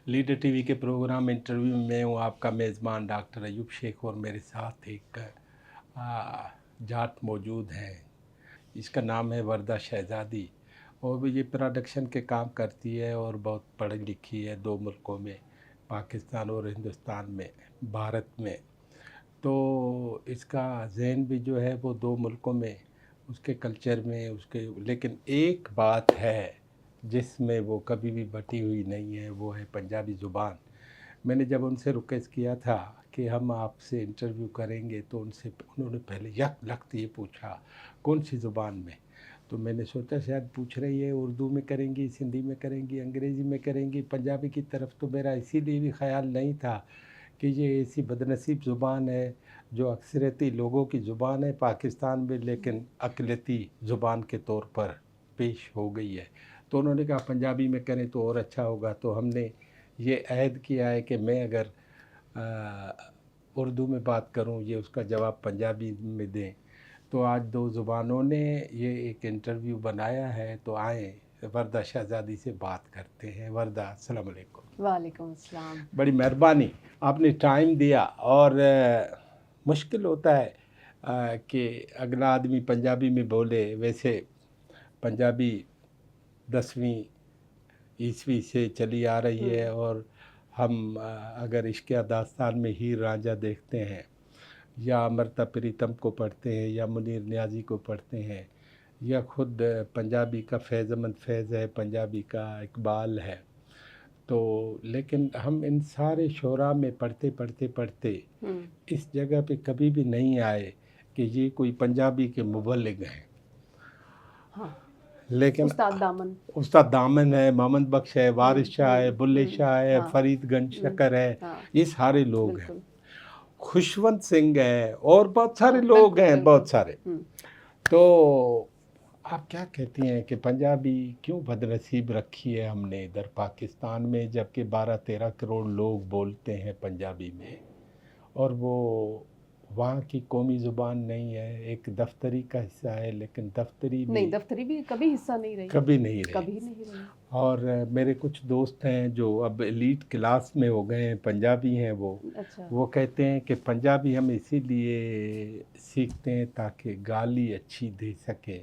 Leader TV के programme interview में मैं हूँ आपका मेज़बान डॉक्टर अयूब शेख, और मेरे साथ एक जाट मौजूद हैं। इसका नाम है वर्दा शहज़ादी, और वो ये प्रोडक्शन के काम करती है और बहुत पढ़ी लिखी है, 2 मुल्कों में, पाकिस्तान और हिंदुस्तान में, भारत में। तो इसका ज़हन भी जो है वो 2 मुल्कों में, उसके कल्चर में, उसके, लेकिन एक बात है जिसमें वो कभी भी बटी हुई नहीं है, वो है पंजाबी ज़ुबान। मैंने जब उनसे रिक्वेस्ट किया था कि हम आपसे इंटरव्यू करेंगे, तो उन्होंने पहले यक ये पूछा कौन सी ज़ुबान में। तो मैंने सोचा शायद पूछ रही है उर्दू में करेंगी, सिंधी में करेंगी, अंग्रेज़ी में करेंगी। पंजाबी की तरफ तो मेरा इसीलिए भी ख़्याल नहीं था कि ये ऐसी बदनसीब ज़ुबान है जो अक्सरती लोगों की ज़ुबान है पाकिस्तान में, लेकिन अक़लियती ज़ुबान के तौर पर पेश हो गई है। तो उन्होंने कहा पंजाबी में करें तो और अच्छा होगा। तो हमने ये अहद किया है कि मैं अगर उर्दू में बात करूं, ये उसका जवाब पंजाबी में दें। तो आज 2 ज़ुबानों ने ये एक इंटरव्यू बनाया है, तो आए वर्दा शहज़ादी से बात करते हैं। वर्दा, अस्सलाम वालेकुम। वालेकुम अस्सलाम। बड़ी मेहरबानी, आपने टाइम दिया। और मुश्किल होता है कि अगला आदमी पंजाबी में बोले। वैसे पंजाबी 10वीं ईस्वी से चली आ रही है, और हम अगर इश्क़ दास्तान में हीर रांझा देखते हैं, या अमृता प्रीतम को पढ़ते हैं, या मुनीर नियाज़ी को पढ़ते हैं, या ख़ुद पंजाबी का फैज़ अहमद फैज़ है, पंजाबी का इकबाल है। तो लेकिन हम इन सारे शोरा में पढ़ते इस जगह पे कभी भी नहीं आए कि ये कोई पंजाबी के मुबल्लिग हैं। हाँ, लेकिन उस्ताद दामन है, मोहम्मद बख्श है, वारिस शाह है, बुल्ले शाह है, हाँ, फरीदगंज शक्कर है, ये सारे लोग हैं, बिल्कुल। खुशवंत सिंह है, और बहुत सारे लोग हैं, बहुत सारे। तो आप क्या कहती हैं कि पंजाबी क्यों बदनसीब रखी है हमने इधर पाकिस्तान में, जबकि 12-13 करोड़ लोग बोलते हैं पंजाबी में, और वो वहाँ की कौमी ज़ुबान नहीं है, एक दफ्तरी का हिस्सा है, लेकिन दफ्तरी भी कभी हिस्सा नहीं रही, कभी नहीं रही। और मेरे कुछ दोस्त हैं जो अब एलीट क्लास में हो गए हैं, पंजाबी हैं वो। अच्छा। वो कहते हैं कि पंजाबी हम इसीलिए सीखते हैं ताकि गाली अच्छी दे सके,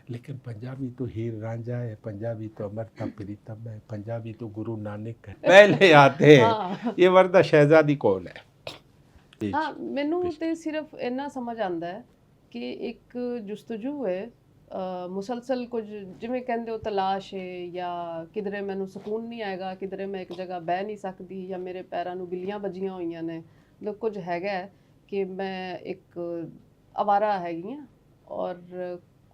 लेकिन पंजाबी तो हीर रांझा है, पंजाबी तो अमृता प्रीतम है, पंजाबी तो गुरु नानक है। पहले आते हैं ये वर्दा शहज़ादी कौन है? हाँ, ਮੈਨੂੰ ਤੇ ਸਿਰਫ ਇੰਨਾ ਸਮਝ ਆਂਦਾ ਹੈ ਕਿ ਇੱਕ ਜੁਸਤਜੂ ਹੈ, ਮੁਸਲਸਲ ਕੁਝ ਜਿਵੇਂ ਕਹਿੰਦੇ ਹੋ ਤਲਾਸ਼ ਹੈ, ਜਾਂ ਕਿਧਰੇ ਮੈਨੂੰ ਸਕੂਨ ਨਹੀਂ ਆਏਗਾ, ਕਿਧਰੇ ਮੈਂ ਇੱਕ ਜਗ੍ਹਾ ਬਹਿ ਨਹੀਂ ਸਕਦੀ, ਜਾਂ ਮੇਰੇ ਪੈਰਾਂ ਨੂੰ ਬਿੱਲੀਆਂ ਵੱਜੀਆਂ ਹੋਈਆਂ ਨੇ, ਮਤਲਬ ਕੁਝ ਹੈਗਾ ਕਿ ਮੈਂ ਇੱਕ ਅਵਾਰਾ ਹੈਗੀ ਹਾਂ, ਔਰ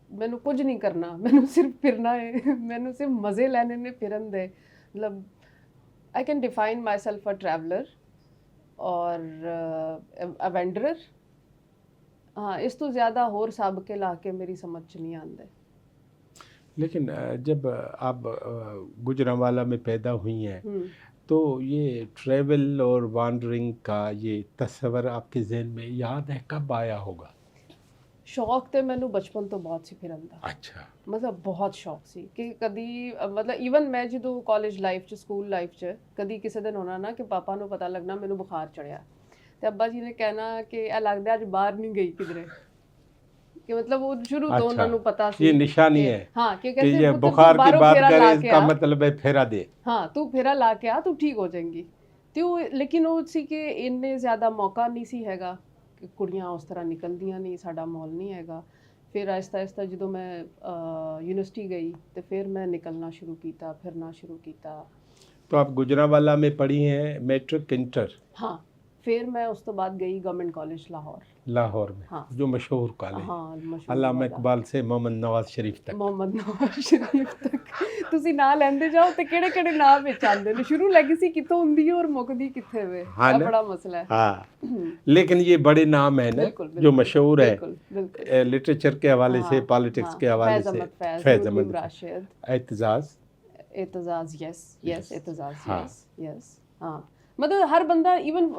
ਮੈਨੂੰ ਕੁਝ ਨਹੀਂ ਕਰਨਾ, ਮੈਨੂੰ ਸਿਰਫ ਫਿਰਨਾ ਹੈ, ਮੈਨੂੰ ਸਿਰਫ ਮਜ਼ੇ ਲੈਣੇ ਨੇ ਫਿਰਨ ਦੇ। ਮਤਲਬ I can define myself a traveller और अवेंडरर। हाँ, इस तो ज़्यादा होर सब के ला के मेरी समझ नहीं आते। लेकिन जब आप गुजरांवाला में पैदा हुई हैं, तो ये ट्रैवल और वांडरिंग का ये तस्वर आपके जहन में याद है, कब आया होगा? शौक तो मैनू बचपन तो बहुत सी फिरन दा। अच्छा। मतलब बहुत शौक सी कि कदी मतलब ईवन मैं जो कॉलेज लाइफ च, स्कूल लाइफ च, कदी किसी दिन होना ना कि पापा नू पता लगना मैनू बुखार चढ़िया, तो अब्बा जी ने कहना कि ए लगदा अज बाहर नहीं गई किधरे, कि मतलब वो शुरू तो उन्होंने पता सी ये निशानी है। हाँ, कि कहते ये बुखार की बात करे इसका मतलब है फेरा दे। हाँ, तू फेरा ला के आ, तू ठीक हो जाएंगी। तो लेकिन वो सी कि इन्ने ज़्यादा मौका नहीं सी हैगा, कुड़ियाँ उस तरह निकलदियाँ नहीं, साडा माहौल नहीं हैगा। फिर आहिस्ता आहिस्ता जो मैं यूनिवर्सिटी गई तो फिर मैं निकलना शुरू किया, फिरना शुरू किया। तो आप गुजरांवाला में पढ़ी हैं मैट्रिक इंटर? हाँ, फिर मैं उस तो बाद गई गवर्नमेंट कॉलेज लाहौर में। हाँ, जो मशहूर कॉलेज। हाँ, अल्लामा इकबाल से मोहम्मद नवाज शरीफ तक ਤੁਸੀਂ ਨਾਂ ਲੈਂਦੇ ਜਾਓ ਤੇ ਕਿਹੜੇ ਕਿਹੜੇ ਨਾਂ ਵਿੱਚ ਆਉਂਦੇ ਨੇ, ਸ਼ੁਰੂ ਲੈਗੇसी ਕਿੱਥੋਂ ਹੁੰਦੀ ਹੈ ਔਰ ਮੁੱਕਦੀ ਕਿੱਥੇ ਵੇ, ਇਹ ਬੜਾ ਮਸਲਾ ਹੈ। हाँ, लेकिन ये बड़े नाम है ना जो मशहूर है लिटरेचर के हवाले से, पॉलिटिक्स के हवाले से। फैज़ अहमद राशिद, एतजाज़, यस एतजाज़, यस। हाँ, मतलब हर बंदा, ईवन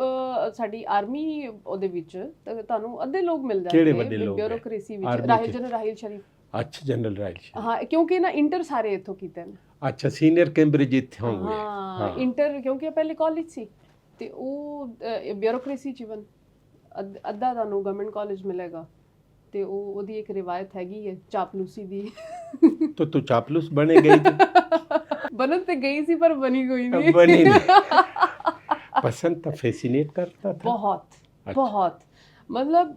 साडी आर्मी ਉਹਦੇ ਵਿੱਚ ਤੁਹਾਨੂੰ ਅੱਧੇ ਲੋਕ ਮਿਲ ਜਾਣਗੇ, ਬਿਊਰੋਕ੍ਰੇਸੀ ਵਿੱਚ। ਰਾਹਿਲ ਸ਼ਰੀਫ ਅੱਛਾ ਜਨਰਲ ਰਾਇਲ। ਹਾਂ ਕਿਉਂਕਿ ਨਾ ਇੰਟਰ ਸਾਰੇ ਇੱਥੋਂ ਕੀਤੇ ਨੇ। ਅੱਛਾ ਸੀਨੀਅਰ ਕੈਂਬਰਿਜ ਇੱਥੇ ਹੋਣਗੇ। ਹਾਂ ਇੰਟਰ ਕਿਉਂਕਿ ਪਹਿਲੇ ਕਾਲਜ ਸੀ ਤੇ ਉਹ ਬਿਊਰੋਕ੍ਰੇਸੀ ਚ ਇਵਨ ਅੱਧਾ ਤੁਹਾਨੂੰ ਗਵਰਨਮੈਂਟ ਕਾਲਜ ਮਿਲੇਗਾ ਤੇ ਉਹਦੀ ਇੱਕ ਰਿਵਾਇਤ ਹੈਗੀ ਹੈ ਚਾਪਲੂਸੀ ਦੀ। तो तू चापलूस बने गई थी? बनन ਤੇ ਗਈ ਸੀ ਪਰ ਬਣੀ ਕੋਈ ਨਹੀਂ। बनी नहीं। पसंद था, फैसिनेट करता था? ਬਹੁਤ ਬਹੁਤ ਮਤਲਬ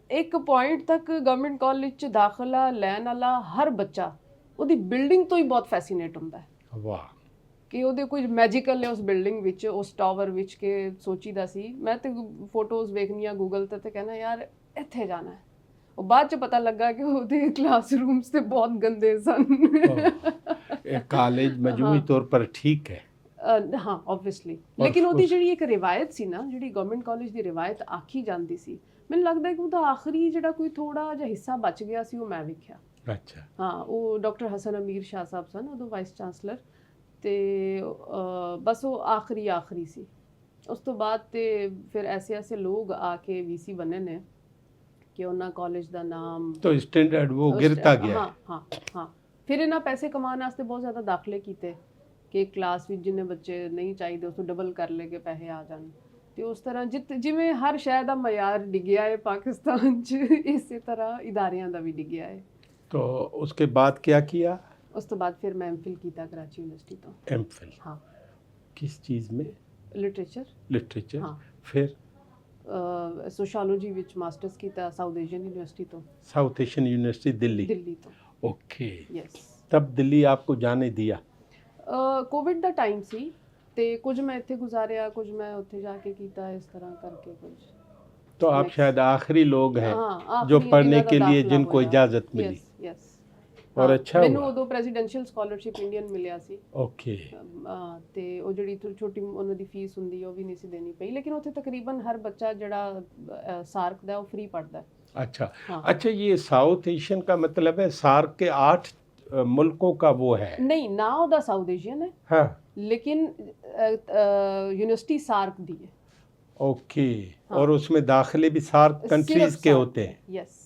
ਇੱਕ ਪੁਆਇੰਟ ਤੱਕ ਗਵਰਨਮੈਂਟ ਕਾਲਜ ਚ ਦਾਖਲਾ ਲੈਣ ਵਾਲਾ ਹਰ ਬੱਚਾ ਉਹਦੀ ਬਿਲਡਿੰਗ ਤੋਂ ਹੀ ਬਹੁਤ ਫੈਸੀਨੇਟ ਹੁੰਦਾ ਹੈ वाह। ਕਿ ਉਹਦੇ ਕੁਝ ਮੈਜੀਕਲ ਹੈ ਉਸ ਬਿਲਡਿੰਗ ਵਿੱਚ, ਉਸ ਟਾਵਰ ਵਿੱਚ ਕਿ ਸੋਚੀਦਾ ਸੀ। ਮੈਂ ਤੇ ਫੋਟੋਜ਼ ਵੇਖਣੀਆਂ ਗੂਗਲ ਤੇ ਕਹਿਣਾ ਯਾਰ ਇੱਥੇ ਜਾਣਾ ਹੈ। ਉਹ ਬਾਅਦ ਚ ਪਤਾ ਲੱਗਾ ਕਿ ਉਹਦੇ ਕਲਾਸਰੂਮਸ ਤੇ ਬਹੁਤ ਗੰਦੇ ਸਨ। ਕਾਲਜ ਮਜਮੂਈ ਤੌਰ ਪਰ ਠੀਕ ਹੈ। ਹਾਂ ਆਬਵੀਅਸਲੀ, ਲੇਕਿਨ ਉਹਦੀ ਜਿਹੜੀ ਇੱਕ ਰਿਵਾਇਤ ਸੀ ਨਾ, ਜਿਹੜੀ ਗਵਰਨਮੈਂਟ ਕਾਲਜ ਦੀ ਰਿਵਾਇਤ ਆਖੀ ਜਾਂਦੀ ਸੀ, ਮੈਨੂੰ ਲੱਗਦਾ ਕਿ ਉਹਦਾ ਆਖਰੀ ਜਿਹੜਾ ਕੋਈ ਥੋੜਾ ਜਿਹਾ ਹਿੱਸਾ ਬਚ ਗਿਆ ਸੀ ਉਹ ਮੈਂ ਵੇਖਿਆ। ਅੱਛਾ। ਹਾਂ ਉਹ ਡਾਕਟਰ ਹਸਨ ਅਮੀਰ ਸ਼ਾਹ ਸਾਹਿਬ ਸਨ ਉਦੋਂ ਵਾਈਸ ਚਾਂਸਲਰ ਤੇ ਬਸ ਉਹ ਆਖਰੀ ਸੀ। ਉਸ ਤੋਂ ਬਾਅਦ ਤੇ ਫਿਰ ਐਸੇ ਲੋਕ ਆ ਕੇ ਵੀਸੀ ਬਣੇ ਨੇ ਕਿ ਉਹਨਾਂ ਕਾਲਜ ਦਾ ਨਾਮ तो स्टैंडर्ड वो गिरता गया। ਹਾਂ ਫਿਰ ਇਹਨਾਂ ਪੈਸੇ ਕਮਾਉਣ ਵਾਸਤੇ ਬਹੁਤ ਜ਼ਿਆਦਾ ਦਾਖਲੇ ਕੀਤੇ ਕਿ ਇੱਕ ਕਲਾਸ ਵਿੱਚ ਜਿੰਨੇ ਬੱਚੇ ਨਹੀਂ ਚਾਹੀਦੇ ਉਸ ਤੋਂ ਡਬਲ ਕਰ ਲੈ ਕੇ ਪੈਸੇ ਆ ਜਾਣ। ਤੇ ਉਸ ਤਰ੍ਹਾਂ ਜਿਵੇਂ ਹਰ ਸ਼ਹਿਰ ਦਾ ਮਿਆਰ ਡਿੱਗਿਆ ਹੈ ਪਾਕਿਸਤਾਨ 'ਚ, ਇਸੇ ਤਰ੍ਹਾਂ ਇਦਾਰਿਆਂ ਦਾ ਵੀ ਡਿੱਗਿਆ ਹੈ। तो उसके बाद क्या किया? ਉਸ ਤੋਂ ਬਾਅਦ ਫਿਰ ਮੈਂ ਐਮਫਿਲ ਕੀਤਾ ਕਰਾਚੀ ਯੂਨੀਵਰਸਿਟੀ ਤੋਂ। एमफिल? ਹਾਂ किस चीज़ में? ਲਿਟਰੇਚਰ। लिटरेचर? हाँ। फिर? ਸੋਸ਼ੀਓਲੋਜੀ ਵਿੱਚ ਮਾਸਟਰਸ ਕੀਤਾ ਸਾਊਥ ਏਸ਼ੀਅਨ ਯੂਨੀਵਰਸਿਟੀ ਤੋਂ। South Asian university Delhi? Delhi ਤੋਂ। ओके। ਯੈਸ। तब दिल्ली आपको जाने दिया? ਕੋਵਿਡ ਦਾ ਟਾਈਮ ਸੀ ਤੇ ਕੁਝ ਮੈਂ ਇੱਥੇ ਗੁਜ਼ਾਰਿਆ, ਕੁਝ ਮੈਂ ਉੱਥੇ ਜਾ ਕੇ ਕੀਤਾ, ਇਸ ਤਰ੍ਹਾਂ ਕਰਕੇ ਕੁਝ। तो आप शायद आखिरी लोग हैं हाँ, जो आखिरी पढ़ने जिन्हों के का लिए दाखिला जिनको होया। इजाज़त मिली। यस और अच्छा ਮੈਨੂੰ हुआ। ਉਦੋਂ ਪ੍ਰੈਜ਼ੀਡੈਂਸ਼ੀਅਲ ਸਕਾਲਰਸ਼ਿਪ ਇੰਡੀਅਨ ਮਿਲਿਆ ਸੀ ओके। ਤੇ ਉਹ ਜਿਹੜੀ ਛੋਟੀ ਉਹਨਾਂ ਦੀ ਫੀਸ ਹੁੰਦੀ ਉਹ ਵੀ ਨਹੀਂ ਸੀ ਦੇਣੀ ਪਈ, ਲੇਕਿਨ ਉੱਥੇ ਤਕਰੀਬਨ ਹਰ ਬੱਚਾ ਜਿਹੜਾ ਸਾਰਕ ਦਾ ਉਹ ਫ੍ਰੀ ਪੜ੍ਹਦਾ ਹੈ। अच्छा। हाँ। अच्छा ये साउथ एशियन का मतलब है सार्क के 8 मुल्कों का वो है? ਨਹੀਂ ਨਾ ਉਹਦਾ ਸਾਊਥ ਏਸ਼ੀਅਨ ਹੈ हाँ। ਲੇਕਿਨ यूनिवर्सिटी सार्क दी है। ओके। हाँ। और उसमें दाखिले भी सार्क कंट्रीज के होते हैं? यस।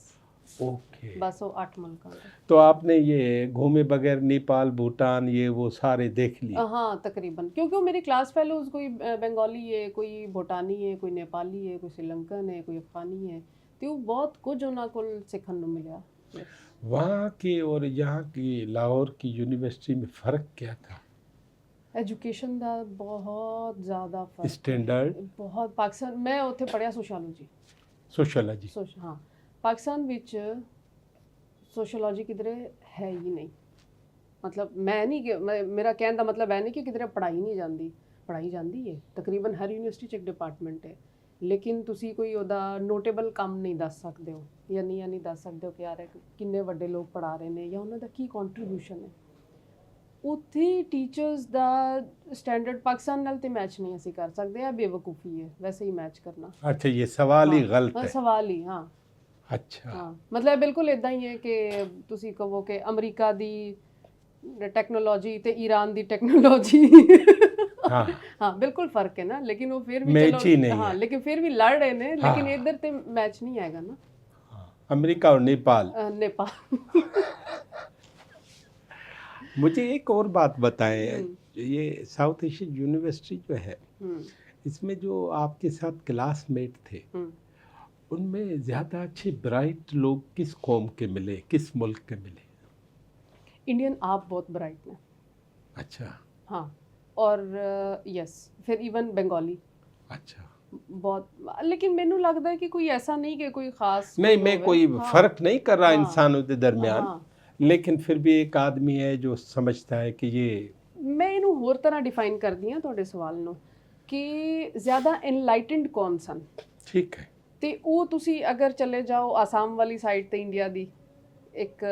ओके। बस वो 8 मुल्कों का। तो आपने ये घूमे बगैर नेपाल भूटान ये वो सारे देख लिए? हाँ तकरीबन, क्योंकि वो मेरे क्लास फेलोज कोई बंगाली है, कोई भूटानी है, कोई नेपाली है, कोई श्रीलंकन है, कोई अफगानी है, तो वो बहुत कुछ उन्होंने को सीखने को मिला। वहाँ की और यहाँ की लाहौर की यूनिवर्सिटी में फ़र्क क्या था? एजुकेशन का बहुत ज़्यादा फर्क। स्टैंडर्ड? बहुत। पाकिस्तान मैं उत्थे पढ़िया सोशियोलॉजी। सोशियोलॉजी? हाँ पाकिस्तान विच सोशियोलॉजी किधरे है ही नहीं। मतलब मैं नहीं कि मेरा कहने का मतलब है नहीं कि किधरे पढ़ाई नहीं जाती, पढ़ाई जाती है तकरीबन हर यूनिवर्सिटी च एक डिपार्टमेंट है, लेकिन तुसी कोई ਉਹਦਾ ਨੋਟੇਬਲ ਕੰਮ ਨਹੀਂ ਦੱਸ ਸਕਦੇ ਹੋ ਜਾਂ ਨਹੀਂ ਦੱਸ ਸਕਦੇ ਹੋ ਕਿ ਯਾਰ ਕਿੰਨੇ ਵੱਡੇ ਲੋਕ ਪੜ੍ਹਾ ਰਹੇ ਨੇ ਜਾਂ ਉਹਨਾਂ ਦਾ ਕੀ ਕੰਟਰੀਬਿਊਸ਼ਨ ਹੈ। ਉੱਥੇ ਟੀਚਰਸ ਦਾ ਸਟੈਂਡਰਡ ਪਾਕਿਸਤਾਨ ਨਾਲ ਤੇ ਮੈਚ ਨਹੀਂ ਅਸੀਂ ਕਰ ਸਕਦੇ, ਆ ਬੇਵਕੂਫੀ ਹੈ ਵੈਸੇ ਹੀ ਮੈਚ ਕਰਨਾ। अच्छा ये सवाल ही गलत है। ਸਵਾਲ ਹੀ ਹਾਂ। अच्छा। ਹਾਂ ਮਤਲਬ ਬਿਲਕੁਲ ਇਦਾਂ ਹੀ ਹੈ ਕਿ ਤੁਸੀਂ ਕਹੋ ਕਿ ਅਮਰੀਕਾ ਦੀ ਟੈਕਨੋਲੋਜੀ ਤੇ ਈਰਾਨ ਦੀ ਟੈਕਨੋਲੋਜੀ हाँ। हाँ बिल्कुल फर्क है ना, लेकिन वो फिर भी मैच ही नहीं हाँ है। लेकिन फिर भी लड़ रहे हैं, लेकिन हाँ। इधर ते मैच नहीं आएगा ना। अमेरिका और नेपाल। नेपाल। मुझे एक और बात बताएं, ये साउथ एशियन यूनिवर्सिटी जो है इसमें जो आपके साथ क्लासमेट थे उनमें ज़्यादा अच्छे ब्राइट लोग किस कौम के मिले, किस मुल्क के मिले? इंडियन आप बहुत ब्राइट हैं। अच्छा। हाँ और यस फिर इवन बंगाली। अच्छा। बहुत, लेकिन मैनू लगता है कि कोई ऐसा नहीं कि कोई खास नहीं, मैं कोई हाँ। फ़र्क नहीं कर रहा हाँ। इंसानों के दरमियान। हाँ। लेकिन फिर भी एक आदमी है जो समझता है कि ये मैं ਇਹਨੂੰ ਹੋਰ ਤਰ੍ਹਾਂ ਡਿਫਾਈਨ ਕਰਦੀ ਹਾਂ ਤੁਹਾਡੇ ਸਵਾਲ ਨੂੰ ਕਿ ਜ਼ਿਆਦਾ ਇਨਲਾਈਟਨਡ ਕੌਣ ਸਨ। ठीक है। ਤੇ ਉਹ ਤੁਸੀਂ ਅਗਰ ਚਲੇ ਜਾਓ ਆਸਾਮ ਵਾਲੀ ਸਾਈਡ ਤੇ ਇੰਡੀਆ ਦੀ ਇੱਕ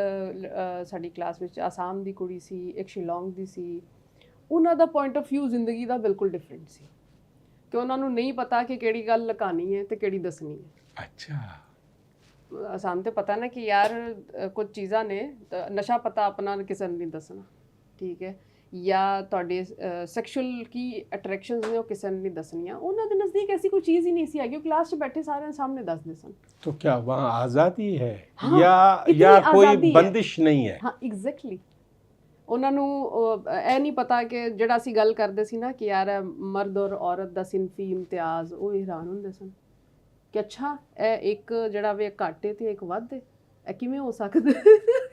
ਸਾਡੀ ਕਲਾਸ ਵਿੱਚ ਆਸਾਮ ਦੀ ਕੁੜੀ ਸੀ, ਇੱਕ ਸ਼ਿਲੌਂਗ ਦੀ ਸੀ, ਉਹਨਾਂ ਦਾ ਪੁਆਇੰਟ ਆਫ ਵਿਊ ਜ਼ਿੰਦਗੀ ਦਾ ਬਿਲਕੁਲ ਡਿਫਰੈਂਟ ਸੀ ਕਿ ਉਹਨਾਂ ਨੂੰ ਨਹੀਂ ਪਤਾ ਕਿ ਕਿਹੜੀ ਗੱਲ ਲੁਕਾਣੀ ਹੈ ਤੇ ਕਿਹੜੀ ਦੱਸਣੀ ਹੈ। अच्छा। ਸਾਨੂੰ ਤੇ ਪਤਾ ਨਾ ਕਿ ਯਾਰ ਕੁਝ ਚੀਜ਼ਾਂ ਨੇ ਨਸ਼ਾ ਪਤਾ ਆਪਣਾ ਕਿਸੇ ਨੂੰ ਨਹੀਂ ਦੱਸਣਾ, ਠੀਕ ਹੈ, ਜਾਂ ਤੁਹਾਡੇ ਸੈਕਸ਼ੂਅਲ ਕੀ ਅਟਰੈਕਸ਼ਨਸ ਨੇ ਉਹ ਕਿਸੇ ਨੇ ਨਹੀਂ ਦੱਸਣੀਆਂ। ਉਹਨਾਂ ਦੇ ਨਜ਼ਦੀਕ ਐਸੀ ਕੋਈ ਚੀਜ਼ ਹੀ ਨਹੀਂ ਸੀ ਹੈਗੀ, ਉਹ ਕਲਾਸ 'ਚ ਬੈਠੇ ਸਾਰਿਆਂ ਸਾਹਮਣੇ ਦੱਸਦੇ ਸਨ। तो क्या वहाँ आज़ादी है हाँ, इतनी या कोई आज़ादी है। बंदिश नहीं है? ਹਾਂ ਐਗਜ਼ੈਕਟਲੀ। ਉਹਨਾਂ ਨੂੰ ਇਹ ਨਹੀਂ ਪਤਾ ਕਿ ਜਿਹੜਾ ਅਸੀਂ ਗੱਲ ਕਰਦੇ ਸੀ ਨਾ ਕਿ ਯਾਰ ਮਰਦ ਔਰ ਔਰਤ ਦਾ ਸਿੰਫੀ ਇਮਤਿਆਜ਼, ਉਹ ਹੈਰਾਨ ਹੁੰਦੇ ਸਨ ਕਿ ਅੱਛਾ ਇਹ ਇੱਕ ਜਿਹੜਾ ਵੇ ਘੱਟ ਹੈ ਤੇ ਇੱਕ ਵੱਧ ਹੈ, ਇਹ ਕਿਵੇਂ ਹੋ ਸਕਦਾ।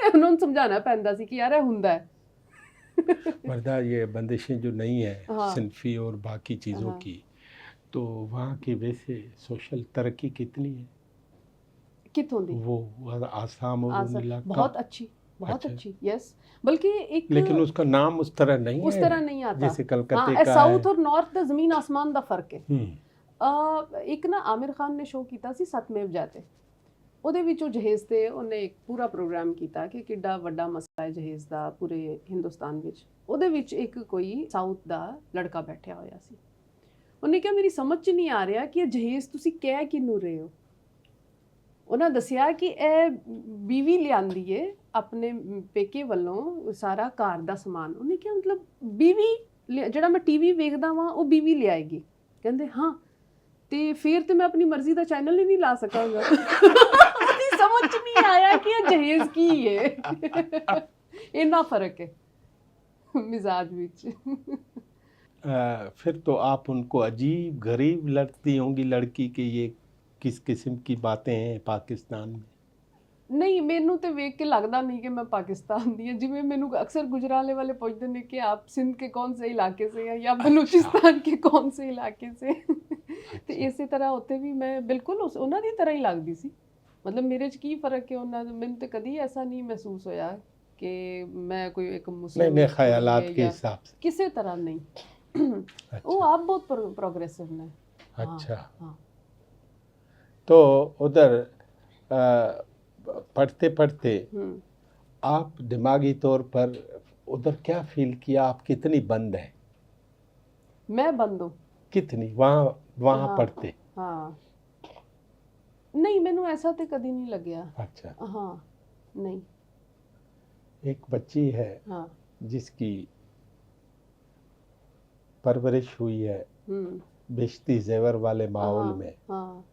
ਉਹਨਾਂ ਨੂੰ ਸਮਝਾਉਣਾ ਪੈਂਦਾ ਸੀ ਕਿ ਯਾਰ ਇਹ ਹੁੰਦਾ ਹੈ। वरना ये बंदिशें जो नहीं है हाँ। सिनफी और बाकी चीज़ों हाँ। की, तो वहाँ की वैसे सोशल तरक्की कितनी है? कितों दी वो आसाम और उन इलाका बहुत अच्छी, बहुत अच्छा। अच्छी, यस। बल्कि एक लेकिन उसका नाम उस तरह नहीं उस है तरह नहीं आता। जैसे कलकत्ते हाँ, का साउथ है। और नॉर्थ ਦਾ ਜ਼ਮੀਨ ਆਸਮਾਨ ਦਾ ਫਰਕ ਹੈ। हम्म, ਇੱਕ ਨਾ ਆਮਿਰ ਖਾਨ ਨੇ ਸ਼ੋਅ ਕੀਤਾ ਸੀ ਸਤਮੇਵ ਜਾਤੇ, ਉਹਦੇ ਵਿੱਚ ਉਹ ਜਹੇਜ਼ ਤੇ ਉਹਨੇ ਇੱਕ ਪੂਰਾ ਪ੍ਰੋਗਰਾਮ ਕੀਤਾ ਕਿ ਕਿੱਡਾ ਵੱਡਾ ਮਸਲਾ ਹੈ ਜਹੇਜ਼ ਦਾ ਪੂਰੇ ਹਿੰਦੁਸਤਾਨ ਵਿੱਚ। ਉਹਦੇ ਵਿੱਚ ਇੱਕ ਕੋਈ ਸਾਊਥ ਦਾ ਲੜਕਾ ਬੈਠਿਆ ਹੋਇਆ ਸੀ। ਉਹਨੇ ਕਿਹਾ ਮੇਰੀ ਸਮਝ 'ਚ ਨਹੀਂ ਆ ਰਿਹਾ ਕਿ ਇਹ ਜਹੇਜ਼ ਤੁਸੀਂ ਕਹਿ ਕਿਹਨੂੰ ਰਹੇ ਹੋ। ਉਹਨਾਂ ਦੱਸਿਆ ਕਿ ਇਹ ਬੀਵੀ ਲਿਆਂਦੀ ਏ ਆਪਣੇ ਪੇਕੇ ਵੱਲੋਂ ਸਾਰਾ ਘਰ ਦਾ ਸਮਾਨ। ਉਹਨੇ ਕਿਹਾ ਮਤਲਬ ਬੀਵੀ ਜਿਹੜਾ ਮੈਂ ਟੀਵੀ ਵੇਖਦਾ ਵਾਂ ਉਹ ਬੀਵੀ ਲਿਆਏਗੀ। ਕਹਿੰਦੇ ਹਾਂ ਤੇ ਫਿਰ ਤੇ ਮੈਂ ਆਪਣੀ ਮਰਜ਼ੀ ਦਾ ਚੈਨਲ ਹੀ ਨਹੀਂ ਲਾ ਸਕਾਂਗਾ। ਉਹਦੀ ਸਮਝ 'ਚ ਨਹੀਂ ਆਇਆ ਕਿ ਇਹ ਜਹੇਜ਼ ਕੀ ਹੈ। ਇੰਨਾ ਫਰਕ ਹੈ ਮਿਜ਼ਾਜ ਵਿੱਚ। फिर तो आप उनको अजीब गरीब लगती होंगी लड़की कि ये किस किस्म की बातें हैं पाकिस्तान में? नहीं, ਮੈਨੂੰ ਤੇ ਵੇਖ ਕੇ ਲੱਗਦਾ ਨਹੀਂ ਕਿ मैं पाकिस्तान ਦੀ ਹਾਂ। ਜਿਵੇਂ ਮੈਨੂੰ अक्सर गुजराले वाले पूछते हैं कि आप सिंध के कौन से इलाके से हैं या बलूचिस्तान के कौन से इलाके से। ਤੇ ਇਸੇ ਤਰ੍ਹਾਂ ਉੱਥੇ ਵੀ ਮੈਂ ਬਿਲਕੁਲ ਉਹਨਾਂ ਦੀ ਤਰ੍ਹਾਂ ਹੀ ਲੱਗਦੀ ਸੀ। ਮਤਲਬ ਮੇਰੇ 'ਚ ਕੀ ਫਰਕ ਹੈ ਉਹਨਾਂ ਦਾ, ਮੈਨੂੰ ਤੇ ਕਦੀ ਐਸਾ ਨਹੀਂ ਮਹਿਸੂਸ ਹੋਇਆ ਕਿ ਮੈਂ ਕੋਈ ਇੱਕ ਮੁਸਲਿਮ नए ख्यालात के हिसाब से। ਕਿਸੇ ਤਰ੍ਹਾਂ ਨਹੀਂ। ਉਹ अच्छा, ਆਪ ਬਹੁਤ प्रोग्रेसिव ਨੇ। अच्छा। हाँ। तो उधर पढ़ते पढ़ते आप दिमागी तौर पर उधर क्या फील किया? आप कितनी बंद है? मैं बंद हूँ। कितनी वहाँ वहाँ हाँ। पढ़ते? हाँ नहीं, मैनू ऐसा तो कभी नहीं लग्या। अच्छा। हाँ नहीं। एक बच्ची है हाँ। जिसकी परवरिश हुई है बेशती जेवर वाले माहौल हाँ, में, हाँ।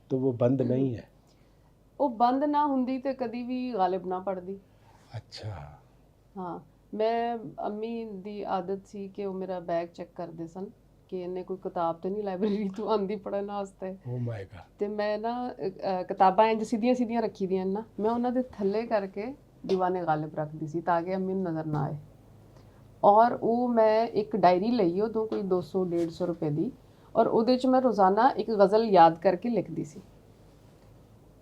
तो वो बंद नहीं है? वो बंद ना हुंदी ते कदी भी गालिब ना पढ़दी। अच्छा। हाँ, मैं अम्मी दी आदत सी कि वो मेरा बैग चेक करदे सन कि इन्हें कोई किताब तो नहीं लाइब्रेरी तो आंदी पढ़न वास्ते। Oh my God. ते मैं ना किताबां इंज सीधियां सीधियां रखी दियां ना, मैं उन्हां दे थल्ले करके दीवाने गालिब रखदी सी ताकि अम्मी नूं नज़र ना आए। और वो मैं एक डायरी लई उदों कोई 200-150 रुपए दी, और ਉਹਦੇ 'ਚ ਮੈਂ ਰੋਜ਼ਾਨਾ ਇੱਕ ਗਜ਼ਲ ਯਾਦ ਕਰਕੇ ਲਿਖਦੀ ਸੀ।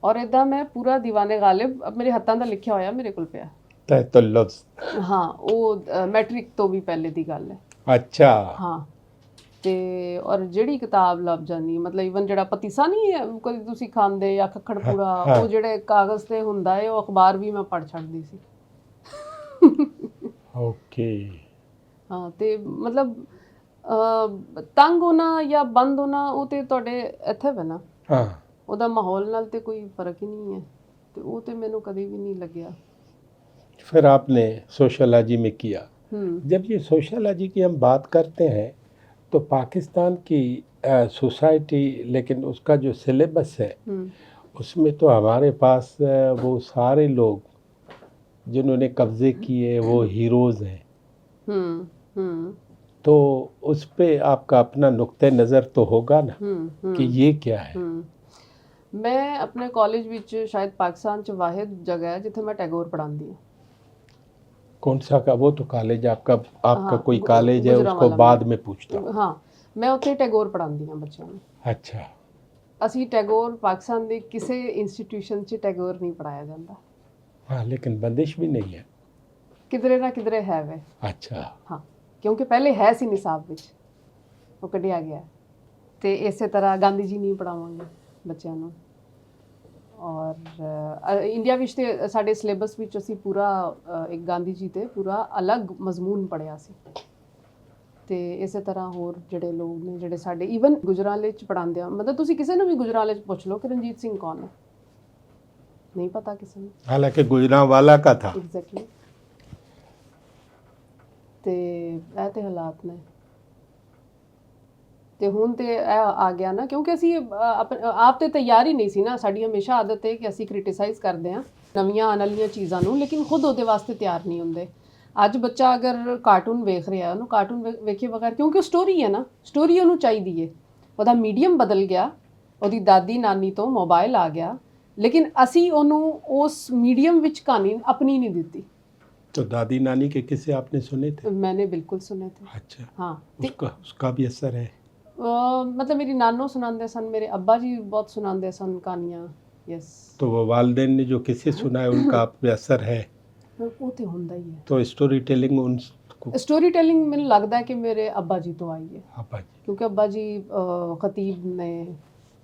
ਔਰ ਇਦਾਂ ਮੈਂ ਪੂਰਾ ਦੀਵਾਨੇ ਗਾਲਿਬ ਮੇਰੇ ਹੱਥਾਂ ਦਾ ਲਿਖਿਆ ਹੋਇਆ ਮੇਰੇ ਕੋਲ ਪਿਆ। तहत लफ्ज़। ਹਾਂ, ਉਹ ਮੈਟ੍ਰਿਕ ਤੋਂ ਵੀ ਪਹਿਲੇ ਦੀ ਗੱਲ ਹੈ। अच्छा। ਹਾਂ ਤੇ ਔਰ ਜਿਹੜੀ ਕਿਤਾਬ ਲੱਭ ਜਾਂਦੀ, ਮਤਲਬ ਇਵਨ ਜਿਹੜਾ ਪਤੀਸਾ ਨਹੀਂ ਹੈ ਕਦੀ ਤੁਸੀਂ ਖਾਂਦੇ ਜਾਂ ਖੱਖੜ ਪੂੜਾ, ਉਹ ਜਿਹੜੇ ਕਾਗਜ਼ ਤੇ ਹੁੰਦਾ ਹੈ ਉਹ ਅਖਬਾਰ ਵੀ ਮੈਂ ਪੜ੍ਹ ਛੱਡਦੀ ਸੀ। ओके। ਹਾਂ ਤੇ ਮਤਲਬ ਤੰਗ ਹੋਣਾ ਜਾਂ ਬੰਦ ਹੋਣਾ ਉਹ ਤੇ ਤੁਹਾਡੇ ਇੱਥੇ ਵੇ ਨਾ। हाँ। ਉਹਦਾ ਮਾਹੌਲ ਨਾਲ ਤੇ ਕੋਈ ਫਰਕ ਹੀ ਨਹੀਂ ਹੈ, ਤੇ ਉਹ ਤੇ ਮੈਨੂੰ ਕਦੇ ਵੀ ਨਹੀਂ ਲੱਗਿਆ। फिर आपने सोशलॉजी में किया। जब ये सोशलॉजी की हम बात करते हैं तो पाकिस्तान की सोसाइटी, लेकिन उसका जो सिलेबस है उसमें तो हमारे पास वो सारे लोग जिन्होंने कब्ज़े किए वो हीरोज़ हैं। तो उस पे आपका अपना नुक्ते नज़र तो होगा ना कि ये क्या है? मैं अपने कॉलेज ਵਿੱਚ शायद पाकिस्तान 'ਚ वाहिद जगह है जिथे मैं टैगोर पढ़ाती हूँ। कौन सा का? वो तो कॉलेज आपका हाँ, कोई कॉलेज है, उसको बाद में पूछता हूँ। हाँ, मैं ਉੱਥੇ ਟੈਗੋਰ ਪੜਾਉਂਦੀ ਹਾਂ ਬੱਚਿਆਂ ਨੂੰ। अच्छा। ਅਸੀਂ ਟੈਗੋਰ ਪਾਕਿਸਤਾਨ ਦੇ ਕਿਸੇ ਇੰਸਟੀਟਿਊਸ਼ਨ 'ਚ ਟੈਗੋਰ ਨਹੀਂ ਪੜਾਇਆ ਜਾਂਦਾ। हाँ, लेकिन बंदिश भी नहीं है। ਕਿਧਰੇ ਨਾ ਕਿਧਰੇ ਹੈ ਵੇ। अच्छा। ਹਾਂ, ਕਿਉਂਕਿ ਪਹਿਲੇ ਹੈ ਸੀ ਨਿਸਾਬ ਵਿੱਚ, ਉਹ ਕੱਢਿਆ ਗਿਆ। ਤੇ ਇਸੇ ਤਰ੍ਹਾਂ ਗਾਂਧੀ ਜੀ ਨਹੀਂ ਪੜਾਵਾਂਗੇ ਬੱਚਿਆਂ ਨੂੰ। ਔਰ ਇੰਡੀਆ ਵਿੱਚ ਤੇ ਸਾਡੇ ਸਿਲੇਬਸ ਵਿੱਚ ਅਸੀਂ ਪੂਰਾ ਇੱਕ ਗਾਂਧੀ ਜੀ ਤੇ ਪੂਰਾ ਅਲੱਗ ਮਜ਼ਮੂਨ ਪੜ੍ਹਿਆ ਸੀ। ਤੇ ਇਸੇ ਤਰ੍ਹਾਂ ਹੋਰ ਜਿਹੜੇ ਲੋਕ ਨੇ ਜਿਹੜੇ ਸਾਡੇ ਈਵਨ ਗੁਜਰਾਲੇ 'ਚ ਪੜ੍ਹਾਉਂਦੇ ਆ, ਮਤਲਬ ਤੁਸੀਂ ਕਿਸੇ ਨੂੰ ਵੀ ਗੁਜਰਾਲੇ 'ਚ ਪੁੱਛ ਲਓ ਕਿ ਰਣਜੀਤ ਸਿੰਘ ਕੌਣ ਹੈ, ਨਹੀਂ ਪਤਾ ਕਿਸੇ ਨੂੰ। हालांकि गुजरांवाला का था। एग्जैक्टली। ਤੇ ਇਹ ਤੇ ਹਾਲਾਤ ਨੇ। ਤੇ ਹੁਣ ਤੇ ਇਹ ਆ ਗਿਆ ਨਾ, ਕਿਉਂਕਿ ਅਸੀਂ ਆਪ ਤੇ ਤਿਆਰ ਹੀ ਨਹੀਂ ਸੀ ਨਾ। ਸਾਡੀ ਹਮੇਸ਼ਾ ਆਦਤ ਹੈ ਕਿ ਅਸੀਂ ਕ੍ਰਿਟਿਸਾਈਜ਼ ਕਰਦੇ ਹਾਂ ਨਵੀਆਂ ਆਉਣ ਵਾਲੀਆਂ ਚੀਜ਼ਾਂ ਨੂੰ, ਲੇਕਿਨ ਖੁਦ ਉਹਦੇ ਵਾਸਤੇ ਤਿਆਰ ਨਹੀਂ ਹੁੰਦੇ। ਅੱਜ ਬੱਚਾ ਅਗਰ ਕਾਰਟੂਨ ਵੇਖ ਰਿਹਾ, ਉਹਨੂੰ ਕਾਰਟੂਨ ਵੇਖੇ ਬਗੈਰ, ਕਿਉਂਕਿ ਉਹ ਸਟੋਰੀ ਹੈ ਨਾ, ਸਟੋਰੀ ਉਹਨੂੰ ਚਾਹੀਦੀ ਹੈ। ਉਹਦਾ ਮੀਡੀਅਮ ਬਦਲ ਗਿਆ, ਉਹਦੀ ਦਾਦੀ ਨਾਨੀ ਤੋਂ ਮੋਬਾਈਲ ਆ ਗਿਆ, ਲੇਕਿਨ ਅਸੀਂ ਉਹਨੂੰ ਉਸ ਮੀਡੀਅਮ ਵਿੱਚ ਕਹਾਣੀ ਆਪਣੀ ਨਹੀਂ ਦਿੱਤੀ। तो दादी नानी के किस्से आपने सुने थे? मैंने बिल्कुल सुने थे। अच्छा, हाँ, उसका भी असर है? मतलब मेरी नानो सुनाते सन, मेरे अब्बा जी बहुत सुनाते सन कहानियाँ। यस। तो वो वालदेन ने जो किस्से सुनाए उनका आप पे असर है? वो तो ਹੁੰਦਾ ਹੀ ਹੈ। तो स्टोरी टेलिंग उनको? स्टोरी टेलिंग ਮੈਨੂੰ ਲੱਗਦਾ ਹੈ ਕਿ ਮੇਰੇ ਅੱਬਾ ਜੀ ਤੋਂ ਆਈ ਹੈ। अब्बा जी, ਕਿਉਂਕਿ ਅੱਬਾ ਜੀ ਖਤੀਬ ਨੇ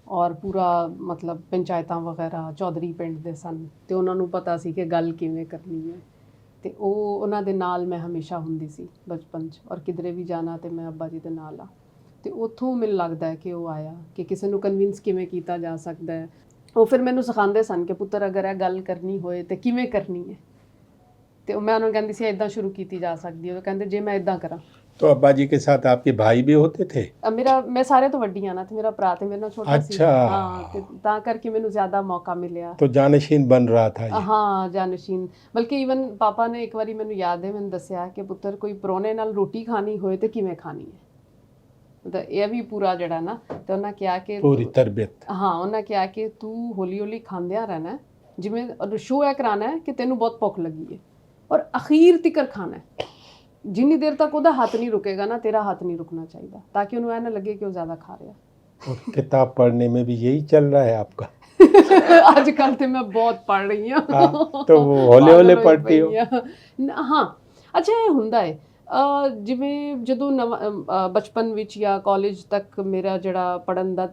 ਔਰ ਪੂਰਾ ਮਤਲਬ ਪੰਚਾਇਤਾਂ ਵਗੈਰਾ ਚੌਧਰੀ ਪਿੰਡ ਦੇ ਸਨ, ਤੇ ਉਹਨਾਂ ਨੂੰ ਪਤਾ ਸੀ ਕਿ ਗੱਲ ਕਿਵੇਂ ਕਰਨੀ ਹੈ। ਤੇ ਉਹ ਉਹਨਾਂ ਦੇ ਨਾਲ ਮੈਂ ਹਮੇਸ਼ਾ ਹੁੰਦੀ ਸੀ ਬਚਪਨ 'ਚ, ਔਰ ਕਿਧਰੇ ਵੀ ਜਾਣਾ ਤੇ ਮੈਂ ਅੱਬਾ ਜੀ ਦੇ ਨਾਲ ਆ। ਤੇ ਉੱਥੋਂ ਮੈਨੂੰ ਲੱਗਦਾ ਹੈ ਕਿ ਉਹ ਆਇਆ ਕਿ ਕਿਸੇ ਨੂੰ ਕਨਵਿੰਸ ਕਿਵੇਂ ਕੀਤਾ ਜਾ ਸਕਦਾ ਹੈ। ਉਹ ਫਿਰ ਮੈਨੂੰ ਸਿਖਾਉਂਦੇ ਸਨ ਕਿ ਪੁੱਤਰ ਅਗਰ ਇਹ ਗੱਲ ਕਰਨੀ ਹੋਏ ਤੇ ਕਿਵੇਂ ਕਰਨੀ ਹੈ। ਤੇ ਮੈਂ ਉਹਨਾਂ ਨੂੰ ਕਹਿੰਦੀ ਸੀ ਇਦਾਂ ਸ਼ੁਰੂ ਕੀਤੀ ਜਾ ਸਕਦੀ ਹੈ। ਉਹ ਕਹਿੰਦੇ ਜੇ ਮੈਂ ਇਦਾਂ ਕਰਾਂ। तो अब्बा जी के साथ आपके भाई भी होते थे? ਮੈਂ ਸਾਰੇ ਤੋਂ ਵੱਡੀ ਆ ਨਾ, ਤੇ ਮੇਰਾ ਭਰਾ ਤੇ ਮੇਰੇ ਨਾਲ ਛੋਟਾ ਸੀ। ਅੱਛਾ। ਹਾਂ, ਤੇ ਤਾਂ ਕਰਕੇ ਮੈਨੂੰ ਜ਼ਿਆਦਾ ਮੌਕਾ ਮਿਲਿਆ। तो जानशीन बन रहा था ये? ਹਾਂ, ਜਾਨਸ਼ੀਨ। ਬਲਕਿ ਈਵਨ ਪਾਪਾ ਨੇ ਇੱਕ ਵਾਰੀ ਮੈਨੂੰ ਯਾਦ ਹੈ, ਮੈਨੂੰ ਦੱਸਿਆ ਕਿ ਪੁੱਤਰ ਕੋਈ ਪਰੋਣੇ ਨਾਲ ਰੋਟੀ ਖਾਣੀ ਹੋਏ ਤੇ ਕਿਵੇਂ ਖਾਣੀ ਹੈ। ਤਾਂ ਇਹ ਵੀ ਪੂਰਾ ਜਿਹੜਾ ਨਾ, ਤੇ ਉਹਨਾਂ ਕਿਹਾ ਕਿ पूरी तरबियत? ਹਾਂ, ਉਹਨਾਂ ਕਿਹਾ ਕਿ ਤੂੰ ਹੌਲੀ ਹੌਲੀ ਖਾਂਦਿਆਂ ਰਹਿਣਾ, ਜਿਵੇਂ ਸ਼ੋਅ ਇਹ ਕਰਾਉਣਾ ਹੈ ਕਿ ਤੈਨੂੰ ਬਹੁਤ ਭੁੱਖ ਲੱਗੀ ਹੈ, ਔਰ ਅਖੀਰ ਤੀਕਰ ਖਾਣਾ ਹੈ। ਜਿੰਨੀ ਦੇਰ ਤੱਕ ਉਹਦਾ ਹੱਥ ਨਹੀਂ ਰੁਕੇਗਾ ਨਾ, ਤੇਰਾ ਹੱਥ ਨਹੀਂ ਰੁਕਣਾ ਚਾਹੀਦਾ, ਤਾਂ ਕਿ ਉਹਨੂੰ ਇਹ ਨਾ ਲੱਗੇ ਕਿ ਉਹ ਜ਼ਿਆਦਾ ਖਾ ਰਿਹਾ। और किताब पढ़ने में भी यही चल रहा है आपका? ਅੱਜ ਕੱਲ੍ਹ ਤੇ ਮੈਂ ਬਹੁਤ ਪੜ੍ਹ ਰਹੀ ਹਾਂ। तो वो हौले हौले पढ़ती हो? ਹਾਂ, ਅੱਛਾ ਇਹ ਹੁੰਦਾ ਹੈ ਜਿਵੇਂ ਜਦੋਂ ਬਚਪਨ ਵਿੱਚ ਜਾਂ ਕਾਲਜ ਤੱਕ ਮੇਰਾ ਜਿਹੜਾ ਪੜ੍ਹਨ ਦਾ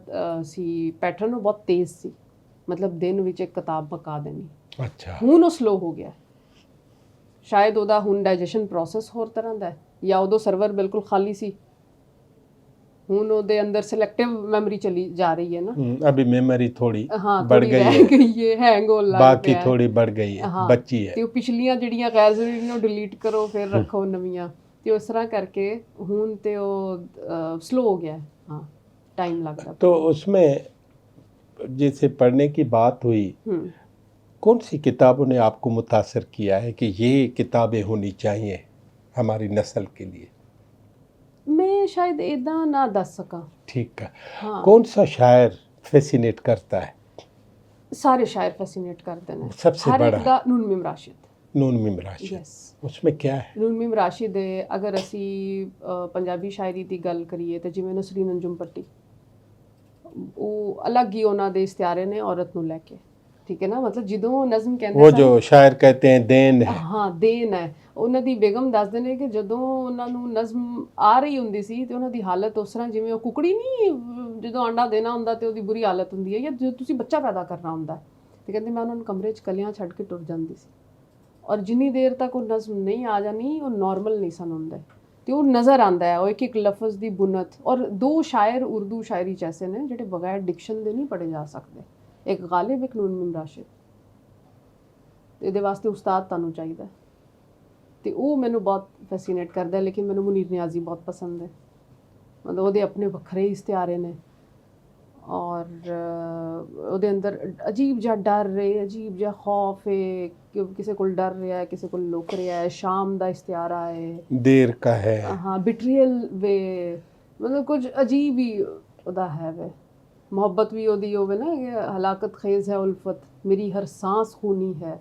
ਸੀ ਪੈਟਰਨ, ਉਹ ਬਹੁਤ ਤੇਜ਼ ਸੀ। ਮਤਲਬ ਦਿਨ ਵਿੱਚ ਇੱਕ ਕਿਤਾਬ ਪਕਾ ਦੇਣੀ। अच्छा। ਹੁਣ ਉਹ ਸਲੋ ਹੋ ਗਿਆ। ਸ਼ਾਇਦ ਉਹਦਾ ਹੁਣ ਡਾਈਜੈਸ਼ਨ ਪ੍ਰੋਸੈਸ ਹੋਰ ਤਰ੍ਹਾਂ ਦਾ ਹੈ, ਜਾਂ ਉਦੋਂ ਸਰਵਰ ਬਿਲਕੁਲ ਖਾਲੀ ਸੀ। ਹੁਣ ਉਹਦੇ ਅੰਦਰ ਸਿਲੈਕਟਿਵ ਮੈਮਰੀ ਚਲੀ ਜਾ ਰਹੀ ਹੈ ਨਾ। अभी मेमोरी थोड़ी हाँ, बढ़ गई है, हैंग होने लग बाकी पिया है। थोड़ी बढ़ गई है, हाँ, बच्ची है। ਤੇ ਉਹ ਪਿਛਲੀਆਂ ਜਿਹੜੀਆਂ ਗੈਰ ਜ਼ਰੂਰੀ ਨੂੰ ਡਿਲੀਟ ਕਰੋ, ਫਿਰ ਰੱਖੋ ਨਵੀਆਂ, ਤੇ ਉਸ ਤਰ੍ਹਾਂ ਕਰਕੇ ਹੁਣ ਤੇ ਉਹ ਸਲੋ ਹੋ ਗਿਆ। ਹਾਂ, ਟਾਈਮ ਲੱਗਦਾ। तो उसमें जैसे पढ़ने की बात हुई, कौन सी किताबों ने आपको मुतासर किया है कि ये किताबें होनी चाहिए हमारी नस्ल के लिए? मैं शायद इतना ना दस सका। ठीक है। हाँ, कौन सा शायर फैसिनेट करता है? सारे शायर फैसिनेट करते हैं। सबसे हर बड़ा एक दा नून मीम राशिद। नून मीम राशिद। यस, उसमें क्या है? ਨੂਨ ਮੀਮ ਰਾਸ਼ਿਦ ਹੈ। ਅਗਰ ਅਸੀਂ ਪੰਜਾਬੀ ਸ਼ਾਇਰੀ ਦੀ ਗੱਲ ਕਰੀਏ ਤਾਂ ਜਿਵੇਂ ਨਸਰੀਨ ਅੰਜੁਮ ਪੱਟੀ, ਉਹ ਅਲੱਗ ਹੀ ਉਹਨਾਂ ਦੇ ਇਸ਼ਤਿਹਾਰੇ ਨੇ ਔਰਤ ਨੂੰ ਲੈ ਕੇ। ਠੀਕ ਹੈ ਨਾ, ਮਤਲਬ ਜਦੋਂ ਨਜ਼ਮ ਕਹਿੰਦੇ वो जो शायर कहते हैं देन है। ਹਾਂ, ਦੇਨ ਹੈ। ਉਹਨਾਂ ਦੀ ਬੇਗਮ ਦੱਸਦੇ ਨੇ ਕਿ ਜਦੋਂ ਉਹਨਾਂ ਨੂੰ ਨਜ਼ਮ ਆ ਰਹੀ ਹੁੰਦੀ ਸੀ ਤੇ ਉਹਨਾਂ ਦੀ ਹਾਲਤ ਉਸ ਤਰ੍ਹਾਂ ਜਿਵੇਂ ਉਹ ਕੁਕੜੀ ਨਹੀਂ, ਜਦੋਂ ਅੰਡਾ ਦੇਣਾ ਹੁੰਦਾ ਤੇ ਉਹਦੀ ਬੁਰੀ ਹਾਲਤ ਹੁੰਦੀ ਹੈ, ਜਾਂ ਜਦੋਂ ਤੁਸੀਂ ਬੱਚਾ ਪੈਦਾ ਕਰਨਾ ਹੁੰਦਾ, ਤੇ ਕਹਿੰਦੇ ਮੈਂ ਉਹਨਾਂ ਨੂੰ ਕਮਰੇ 'ਚ ਕਲੀਆਂ ਛੱਡ ਕੇ ਟੁਰ ਜਾਂਦੀ ਸੀ। ਔਰ ਜਿੰਨੀ ਦੇਰ ਤੱਕ ਉਹ ਨਜ਼ਮ ਨਹੀਂ ਆ ਜਾਣੀ, ਉਹ ਨੋਰਮਲ ਨਹੀਂ ਸਨ ਹੁੰਦੇ। ਤੇ ਉਹ ਨਜ਼ਰ ਆਉਂਦਾ ਹੈ, ਉਹ ਇੱਕ ਇੱਕ ਲਫ਼ਜ਼ ਦੀ ਬੁਨਤ। ਔਰ ਦੋ ਸ਼ਾਇਰ ਉਰਦੂ ਸ਼ਾਇਰੀ 'ਚ ਐਸੇ ਨੇ ਜਿਹੜੇ ਬਗੈਰ ਡਿਕਸ਼ਨ ਦੇ ਨਹੀਂ ਪੜ੍ਹੇ ਜਾ ਸਕਦੇ, ਇੱਕ ਗਾਲਿਬ, ਇੱਕ ਨੂਨ ਮੀਮ ਰਾਸ਼ਿਦ। ਇਹਦੇ ਵਾਸਤੇ ਉਸਤਾਦ ਤੁਹਾਨੂੰ ਚਾਹੀਦਾ, ਤੇ ਉਹ ਮੈਨੂੰ ਬਹੁਤ ਫੈਸੀਨੇਟ ਕਰਦਾ। ਲੇਕਿਨ ਮੈਨੂੰ ਮੁਨੀਰ ਨਿਆਜ਼ੀ ਬਹੁਤ ਪਸੰਦ ਹੈ। ਮਤਲਬ ਉਹਦੇ ਆਪਣੇ ਵੱਖਰੇ ਇਸ਼ਤਿਹਾਰੇ ਨੇ, ਔਰ ਉਹਦੇ ਅੰਦਰ ਅਜੀਬ ਜਿਹਾ ਡਰ ਹੈ, ਅਜੀਬ ਜਿਹਾ ਖੌਫ ਹੈ ਕਿ ਕਿਸੇ ਕੋਲ ਡਰ ਰਿਹਾ ਹੈ, ਕਿਸੇ ਕੋਲ ਲੁਕ ਰਿਹਾ ਹੈ। ਸ਼ਾਮ ਦਾ ਇਸ਼ਤਿਹਾਰਾ ਹੈ, देर का है। ਹਾਂ, ਬਿਟਰੀਅਲ ਵੇ, ਮਤਲਬ ਕੁਝ ਅਜੀਬ ਹੀ ਉਹਦਾ ਹੈ ਵੇ। ਮੁਹੱਬਤ ਵੀ ਉਹਦੀ ਹੋਵੇ ਨਾ ਕਿ ਹਲਾਕਤ ਖੇਜ਼ ਹੈ ਉਲਫਤ, ਮੇਰੀ ਹਰ सांस खूनी है।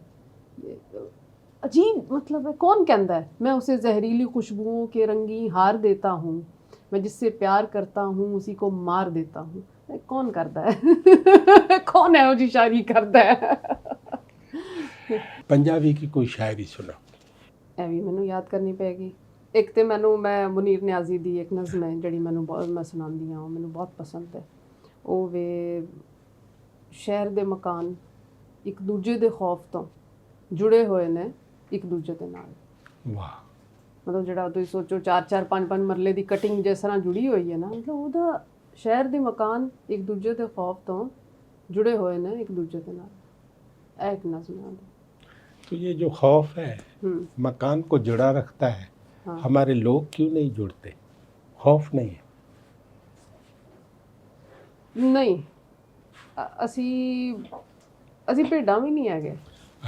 अजीब मतलब है। कौन कहता है मैं उसे जहरीली खुशबुओं के रंगी हार देता हूँ, मैं जिससे प्यार करता हूँ उसी को मार देता हूँ। कौन करता है कौन है वो जी शायरी करता है। पंजाबी की कोई शायरी सुना? ਇਹ ਵੀ ਮੈਨੂੰ ਯਾਦ ਕਰਨੀ ਪਏਗੀ। ਇੱਕ ਤੇ ਮੈਂ ਮੁਨੀਰ ਨਿਆਜ਼ੀ ਦੀ ਇੱਕ ਨਜ਼ਮ ਹੈ ਜਿਹੜੀ ਮੈਨੂੰ ਬਹੁਤ ਮੈਂ ਸੁਣਾਉਂਦੀ ਹਾਂ, ਉਹ ਮੈਨੂੰ ਬਹੁਤ ਪਸੰਦ ਹੈ। ਉਹ ਵੇ ਸ਼ਹਿਰ ਦੇ ਮਕਾਨ ਇੱਕ ਦੂਜੇ ਦੇ ਖੌਫ ਤੋਂ ਜੁੜੇ ਹੋਏ ਨੇ ਇੱਕ ਦੂਜੇ ਦੇ ਨਾਲ। वाह। ਮਤਲਬ ਜਿਹੜਾ ਤੁਸੀਂ ਸੋਚੋ 4-4 5-5 ਮਰਲੇ ਦੀ ਕਟਿੰਗ ਜਿਸ ਤਰ੍ਹਾਂ ਜੁੜੀ ਹੋਈ ਹੈ ਨਾ, ਮਤਲਬ ਉਹਦਾ ਸ਼ਹਿਰ ਦੇ ਮਕਾਨ ਇੱਕ ਦੂਜੇ ਦੇ ਖੌਫ ਤੋਂ ਜੁੜੇ ਹੋਏ ਨੇ ਇੱਕ ਦੂਜੇ ਦੇ ਨਾਲ। ਇਹ ਇੱਕ ਨਜ਼ਮ ਹੈ। तो ये जो खौफ है मकान को जुड़ा रखता है, हाँ। हमारे लोग क्यों नहीं जुड़ते? खौफ नहीं है? ਨਹੀਂ ਅਸੀਂ ਭੇਡਾਂ ਵੀ ਨਹੀਂ ਹੈਗੇ।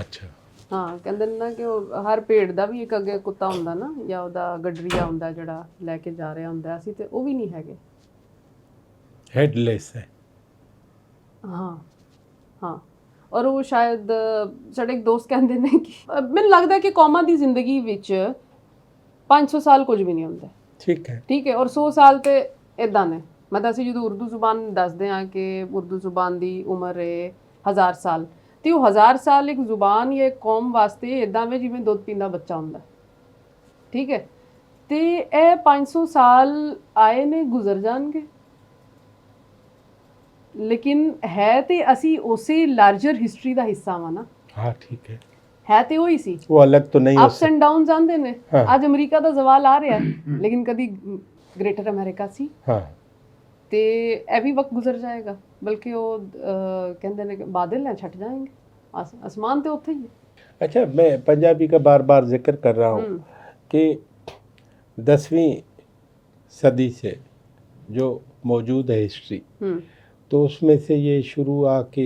अच्छा। ਹਾਂ, ਕਹਿੰਦੇ ਨੇ ਨਾ ਕਿ ਉਹ ਹਰ ਭੇਡ ਦਾ ਵੀ ਇੱਕ ਅੱਗੇ ਕੁੱਤਾ ਹੁੰਦਾ ਨਾ, ਜਾਂ ਉਹਦਾ ਗੱਡਰੀਆ ਹੁੰਦਾ ਜਿਹੜਾ ਲੈ ਕੇ ਜਾ ਰਿਹਾ ਹੁੰਦਾ। ਅਸੀਂ ਤੇ ਉਹ ਵੀ ਨਹੀਂ ਹੈਗੇ। हेडलेस है। ਹਾਂ ਹਾਂ। ਔਰ ਉਹ ਸ਼ਾਇਦ ਸਾਡੇ ਇੱਕ ਦੋਸਤ ਕਹਿੰਦੇ ਨੇ ਕਿ ਮੈਨੂੰ ਲੱਗਦਾ ਕਿ ਕੌਮਾਂ ਦੀ ਜ਼ਿੰਦਗੀ ਵਿੱਚ 500 ਸਾਲ ਕੁਝ ਵੀ ਨਹੀਂ ਹੁੰਦਾ। ठीक है। ਠੀਕ ਹੈ। ਔਰ 100 ਸਾਲ ਤੇ ਇਦਾਂ ਨੇ। ਮਤਲਬ ਅਸੀਂ ਜਦੋਂ ਉਰਦੂ ਜ਼ੁਬਾਨ ਦੱਸਦੇ ਹਾਂ ਕਿ ਉਰਦੂ ਜ਼ੁਬਾਨ ਦੀ ਉਮਰ ਹੈ 1000 ਸਾਲ, ਤੇ ਉਹ 1000 ਸਾਲ ਇੱਕ ਜ਼ੁਬਾਨ ਜਾਂ ਇੱਕ ਕੌਮ ਵਾਸਤੇ ਇਦਾਂ ਵੇ ਜਿਵੇਂ ਦੁੱਧ ਪੀਂਦਾ ਬੱਚਾ ਹੁੰਦਾ। ਠੀਕ ਹੈ। ਤੇ ਇਹ 500 ਸਾਲ ਆਏ ਨੇ, ਗੁਜ਼ਰ ਜਾਣਗੇ, ਲੇਕਿਨ ਹੈ ਤੇ ਅਸੀਂ ਉਸੇ ਲਾਰਜਰ ਹਿਸਟਰੀ ਦਾ ਹਿੱਸਾ ਵਾਂ ਨਾ। हाँ ठीक ਹੈ ਤੇ ਉਹੀ ਸੀ। वो अलग तो नहीं हो ਅਪਸ ਐਂਡ ਡਾਊਨਸ ਆਉਂਦੇ ਨੇ। ਹਾਂ। ਅੱਜ ਅਮਰੀਕਾ ਦਾ ਜ਼ਵਾਲ ਆ ਰਿਹਾ ਲੇਕਿਨ ਕਦੀ ਗ੍ਰੇਟਰ ਅਮਰੀਕਾ ਸੀ। हाँ। ਤੇ ਇਹ ਵੀ ਵਕਤ ਗੁਜ਼ਰ ਜਾਏਗਾ। ਬਲਕਿ ਉਹ ਕਹਿੰਦੇ ਨੇ ਕਿ ਬਾਦਲ हैं छट जाएंगे, आसमान तो ਉੱਥੇ ਹੀ ਹੈ। अच्छा, मैं पंजाबी का बार बार जिक्र कर रहा हूँ कि 10वीं सदी से जो मौजूद है हिस्ट्री, तो उसमें से ये शुरू आके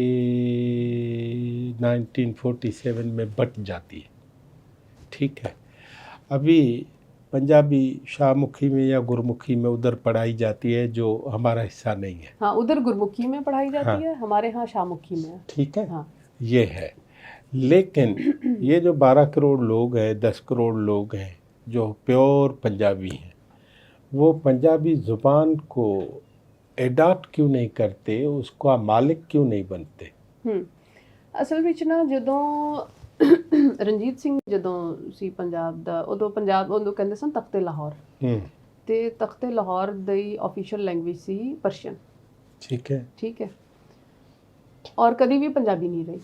1947 में बट जाती है। ठीक है। अभी पंजाबी शाहमुखी में या गुरमुखी में उधर पढ़ाई जाती है, जो हमारा हिस्सा नहीं है। हाँ, उधर गुरमुखी में पढ़ाई जाती हाँ। है, हमारे यहाँ शाहमुखी में है। ठीक है। हाँ। ये है। लेकिन ये जो 12 करोड़ लोग हैं, 10 करोड़ लोग हैं जो प्योर पंजाबी हैं, वो पंजाबी ज़ुबान को एडाप्ट क्यों नहीं करते, उसका मालिक क्यों नहीं बनते? ਅਸਲ ਵਿੱਚ ਨਾ ਜਦੋਂ ਰਣਜੀਤ ਸਿੰਘ ਜਦੋਂ ਸੀ ਪੰਜਾਬ ਦਾ, ਉਦੋਂ ਪੰਜਾਬ ਉਹਨੂੰ ਕਹਿੰਦੇ ਸਨ ਤਖਤੇ ਲਾਹੌਰ। ਤੇ ਤਖਤੇ ਲਾਹੌਰ ਦੀ ਆਫੀਸ਼ੀਅਲ ਲੈਂਗੁਏਜ ਸੀ ਪਰਸ਼ੀਅਨ। ठीक है। ਠੀਕ ਹੈ। ਔਰ ਕਦੀ ਵੀ ਪੰਜਾਬੀ ਨਹੀਂ ਰਹੀ।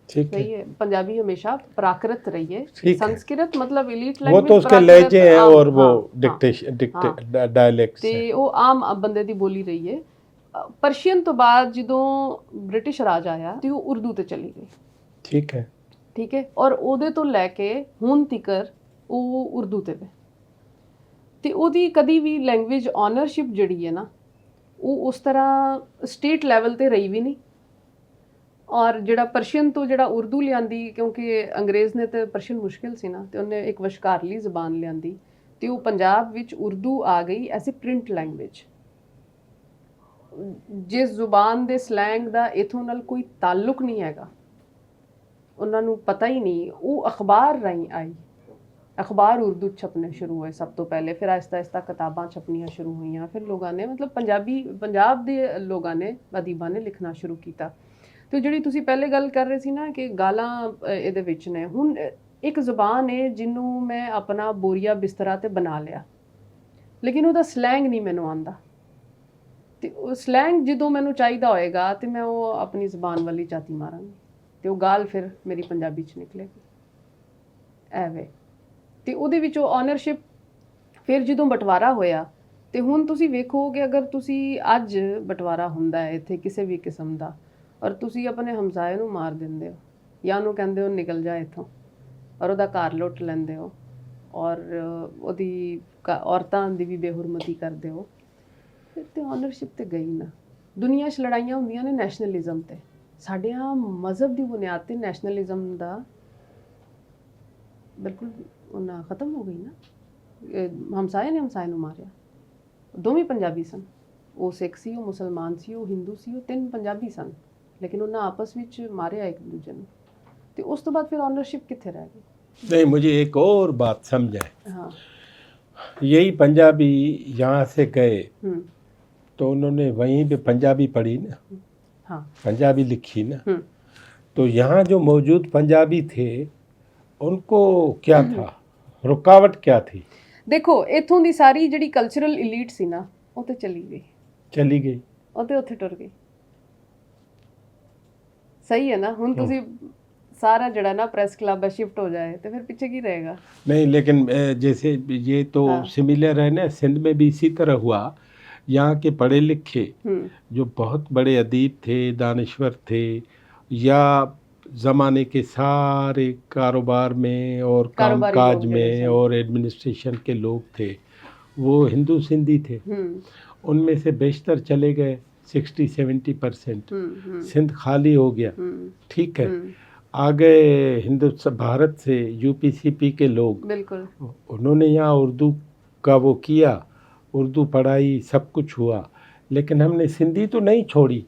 ठीक सही है। है। पंजाबी हमेशा प्राकृत रही है। ठीक है। संस्कृत मतलब इलीट वो लैंग्वेज, तो उसके लहजे हैं और वो डायलेक्ट्स ਤੇ हैं। ਉਹ ਆਮ ਬੰਦੇ ਦੀ ਬੋਲੀ ਰਹੀ ਹੈ। ਪਰਸ਼ੀਅਨ ਤੋਂ ਬਾਅਦ ਜਦੋਂ ਬ੍ਰਿਟਿਸ਼ ਰਾਜ ਆਇਆ ਤੇ ਉਹ ਉਰਦੂ ਤੇ ਚਲੀ ਗਈ। ठीक है। ਠੀਕ ਹੈ। ਔਰ ਉਹਦੇ ਤੋਂ ਲੈ ਕੇ ਹੁਣ ਤੀਕਰ ਉਹ ਉਰਦੂ ਤੇ ਵੇ। ਤੇ ਉਹਦੀ ਕਦੀ ਵੀ ਲੈਂਗੁਏਜ ਓਨਰਸ਼ਿਪ ਜਿਹੜੀ ਹੈ ਨਾ, ਉਹ ਉਸ ਤਰ੍ਹਾਂ ਸਟੇਟ ਲੈਵਲ ਤੇ ਰਹੀ ਵੀ ਨਹੀਂ। ਔਰ ਜਿਹੜਾ ਪਰਸ਼ੀਅਨ ਤੋਂ ਜਿਹੜਾ ਉਰਦੂ ਲਿਆਂਦੀ, ਕਿਉਂਕਿ ਅੰਗਰੇਜ਼ ਨੇ ਤੇ ਪਰਸ਼ੀਅਨ ਮੁਸ਼ਕਿਲ ਸੀ ਨਾ, ਤੇ ਉਹਨੇ ਇੱਕ ਵਿਸ਼ਕਾਰਲੀ ਜ਼ਬਾਨ ਲਿਆਂਦੀ, ਤੇ ਉਹ ਪੰਜਾਬ ਵਿੱਚ ਉਰਦੂ ਆ ਗਈ ਐਜ਼ ਅ ਪ੍ਰਿੰਟ ਲੈਂਗੁਏਜ। ਜਿਸ ਜ਼ੁਬਾਨ ਦੇ ਸਲੈਂਗ ਦਾ ਇਥੋਂ ਨਾਲ ਕੋਈ ਤਾਲੁਕ ਨਹੀਂ ਹੈਗਾ, ਉਹਨਾਂ ਨੂੰ ਪਤਾ ਹੀ ਨਹੀਂ। ਉਹ ਅਖਬਾਰ ਰਾਹੀਂ ਆਈ। ਅਖਬਾਰ ਉਰਦੂ ਛਪਨੇ ਸ਼ੁਰੂ ਹੋਏ ਸਭ ਤੋਂ ਪਹਿਲੇ, ਫਿਰ ਆਹਿਸਤਾ ਆਹਿਸਤਾ ਕਿਤਾਬਾਂ ਛਪਣੀਆਂ ਸ਼ੁਰੂ ਹੋਈਆਂ। ਫਿਰ ਲੋਕਾਂ ਨੇ ਮਤਲਬ ਪੰਜਾਬ ਦੇ ਲੋਕਾਂ ਨੇ, ਅਦੀਬਾਂ ਨੇ ਲਿਖਣਾ ਸ਼ੁਰੂ ਕੀਤਾ। ਤੇ ਜਿਹੜੀ ਤੁਸੀਂ ਪਹਿਲੇ ਗੱਲ ਕਰ ਰਹੇ ਸੀ ਨਾ ਕਿ ਗਾਲਾਂ ਇਹਦੇ ਵਿੱਚ ਨੇ, ਹੁਣ ਇੱਕ ਜ਼ੁਬਾਨ ਹੈ ਜਿਹਨੂੰ ਮੈਂ ਆਪਣਾ ਬੋਰੀਆ ਬਿਸਤਰਾ ਤੇ ਬਣਾ ਲਿਆ, ਲੇਕਿਨ ਉਹਦਾ ਸਲੈਂਗ ਨਹੀਂ ਮੈਨੂੰ ਆਉਂਦਾ। ਤੇ ਉਹ ਸਲੈਂਗ ਜਦੋਂ ਮੈਨੂੰ ਚਾਹੀਦਾ ਹੋਏਗਾ ਤੇ ਮੈਂ ਉਹ ਆਪਣੀ ਜ਼ੁਬਾਨ ਵਾਲੀ ਝਾਤੀ ਮਾਰਾਂਗੀ, ਤੇ ਉਹ ਗਾਲ ਫਿਰ ਮੇਰੀ ਪੰਜਾਬੀ 'ਚ ਨਿਕਲੇਗੀ। ਐਵੇਂ ਤੇ ਉਹਦੇ ਵਿੱਚ ਉਹ ਓਨਰਸ਼ਿਪ ਫਿਰ ਜਦੋਂ ਬਟਵਾਰਾ ਹੋਇਆ, ਤੇ ਹੁਣ ਤੁਸੀਂ ਵੇਖੋ ਕਿ ਅਗਰ ਤੁਸੀਂ ਅੱਜ ਬਟਵਾਰਾ ਹੁੰਦਾ ਹੈ ਇੱਥੇ ਕਿਸੇ ਵੀ ਕਿਸਮ ਦਾ, ਔਰ ਤੁਸੀਂ ਆਪਣੇ ਹਮਸਾਏ ਨੂੰ ਮਾਰ ਦਿੰਦੇ ਹੋ ਜਾਂ ਉਹਨੂੰ ਕਹਿੰਦੇ ਹੋ ਨਿਕਲ ਜਾ ਇੱਥੋਂ, ਔਰ ਉਹਦਾ ਘਰ ਲੁੱਟ ਲੈਂਦੇ ਹੋ, ਔਰ ਉਹਦੀ ਔਰਤਾਂ ਦੀ ਵੀ ਬੇਹੁਰਮਤੀ ਕਰਦੇ ਹੋ, ਫਿਰ ਤੇ ਓਨਰਸ਼ਿਪ ਤੇ ਗਈ ਨਾ। ਦੁਨੀਆ 'ਚ ਲੜਾਈਆਂ ਹੁੰਦੀਆਂ ਨੇ ਨੈਸ਼ਨਲਿਜ਼ਮ ਤੇ। ਸਾਡੇ ਆ ਮਜ਼ਹਬ ਦੀ ਬੁਨਿਆਦ ਤੇ ਨੈਸ਼ਨਲਿਜ਼ਮ ਦਾ ਬਿਲਕੁਲ ਉਹਨਾਂ ਖਤਮ ਹੋ ਗਈ ਨਾ। ਹਮਸਾਏ ਨੇ ਹਮਸਾਏ ਨੂੰ ਮਾਰਿਆ। ਦੋਵੇਂ ਪੰਜਾਬੀ ਸਨ, ਉਹ ਸਿੱਖ ਸੀ, ਉਹ ਮੁਸਲਮਾਨ ਸੀ, ਉਹ ਹਿੰਦੂ ਸੀ, ਉਹ ਤਿੰਨ ਪੰਜਾਬੀ ਸਨ, लेकिन उन्हें आपस में मारे एक दूजे ने। तो उस तो बाद फिर ऑनरशिप कितने रह गई? नहीं, मुझे एक और बात समझाए। हाँ। यही पंजाबी यहाँ से गए तो उन्होंने वहीं पे पंजाबी पढ़ी ना। हाँ। पंजाबी लिखी ना। तो यहाँ जो मौजूद पंजाबी थे उनको क्या था, रुकावट क्या थी? देखो इथों दी सारी जिहड़ी कल्चरल इलीट सी ना, वो तो चली गई। वो तो उत्थे टुर गई। सही है ना। हुन तुसी सारा जड़ा ना प्रेस क्लब शिफ्ट हो जाए तो फिर पीछे की रहेगा? नहीं, लेकिन जैसे ये तो सिमिलर है ना, सिंध में भी इसी तरह हुआ। यहाँ के पढ़े लिखे जो बहुत बड़े अदीब थे, दानिश्वर थे, या ज़माने के सारे कारोबार में और कारोबारी कामकाज लोग ਜਿਹੜੇ में ਸਨ। और एडमिनिस्ट्रेशन के लोग थे वो हिंदू सिंधी थे। उनमें से बेशतर चले गए 60-70%। सिंध खाली हो गया, ठीक है। आ गए हिंदुस्तान भारत से यूपीसीपी के लोग, बिल्कुल उन्होंने यहाँ उर्दू का वो किया, उर्दू पढ़ाई, सब कुछ हुआ, लेकिन हमने सिंधी तो नहीं छोड़ी।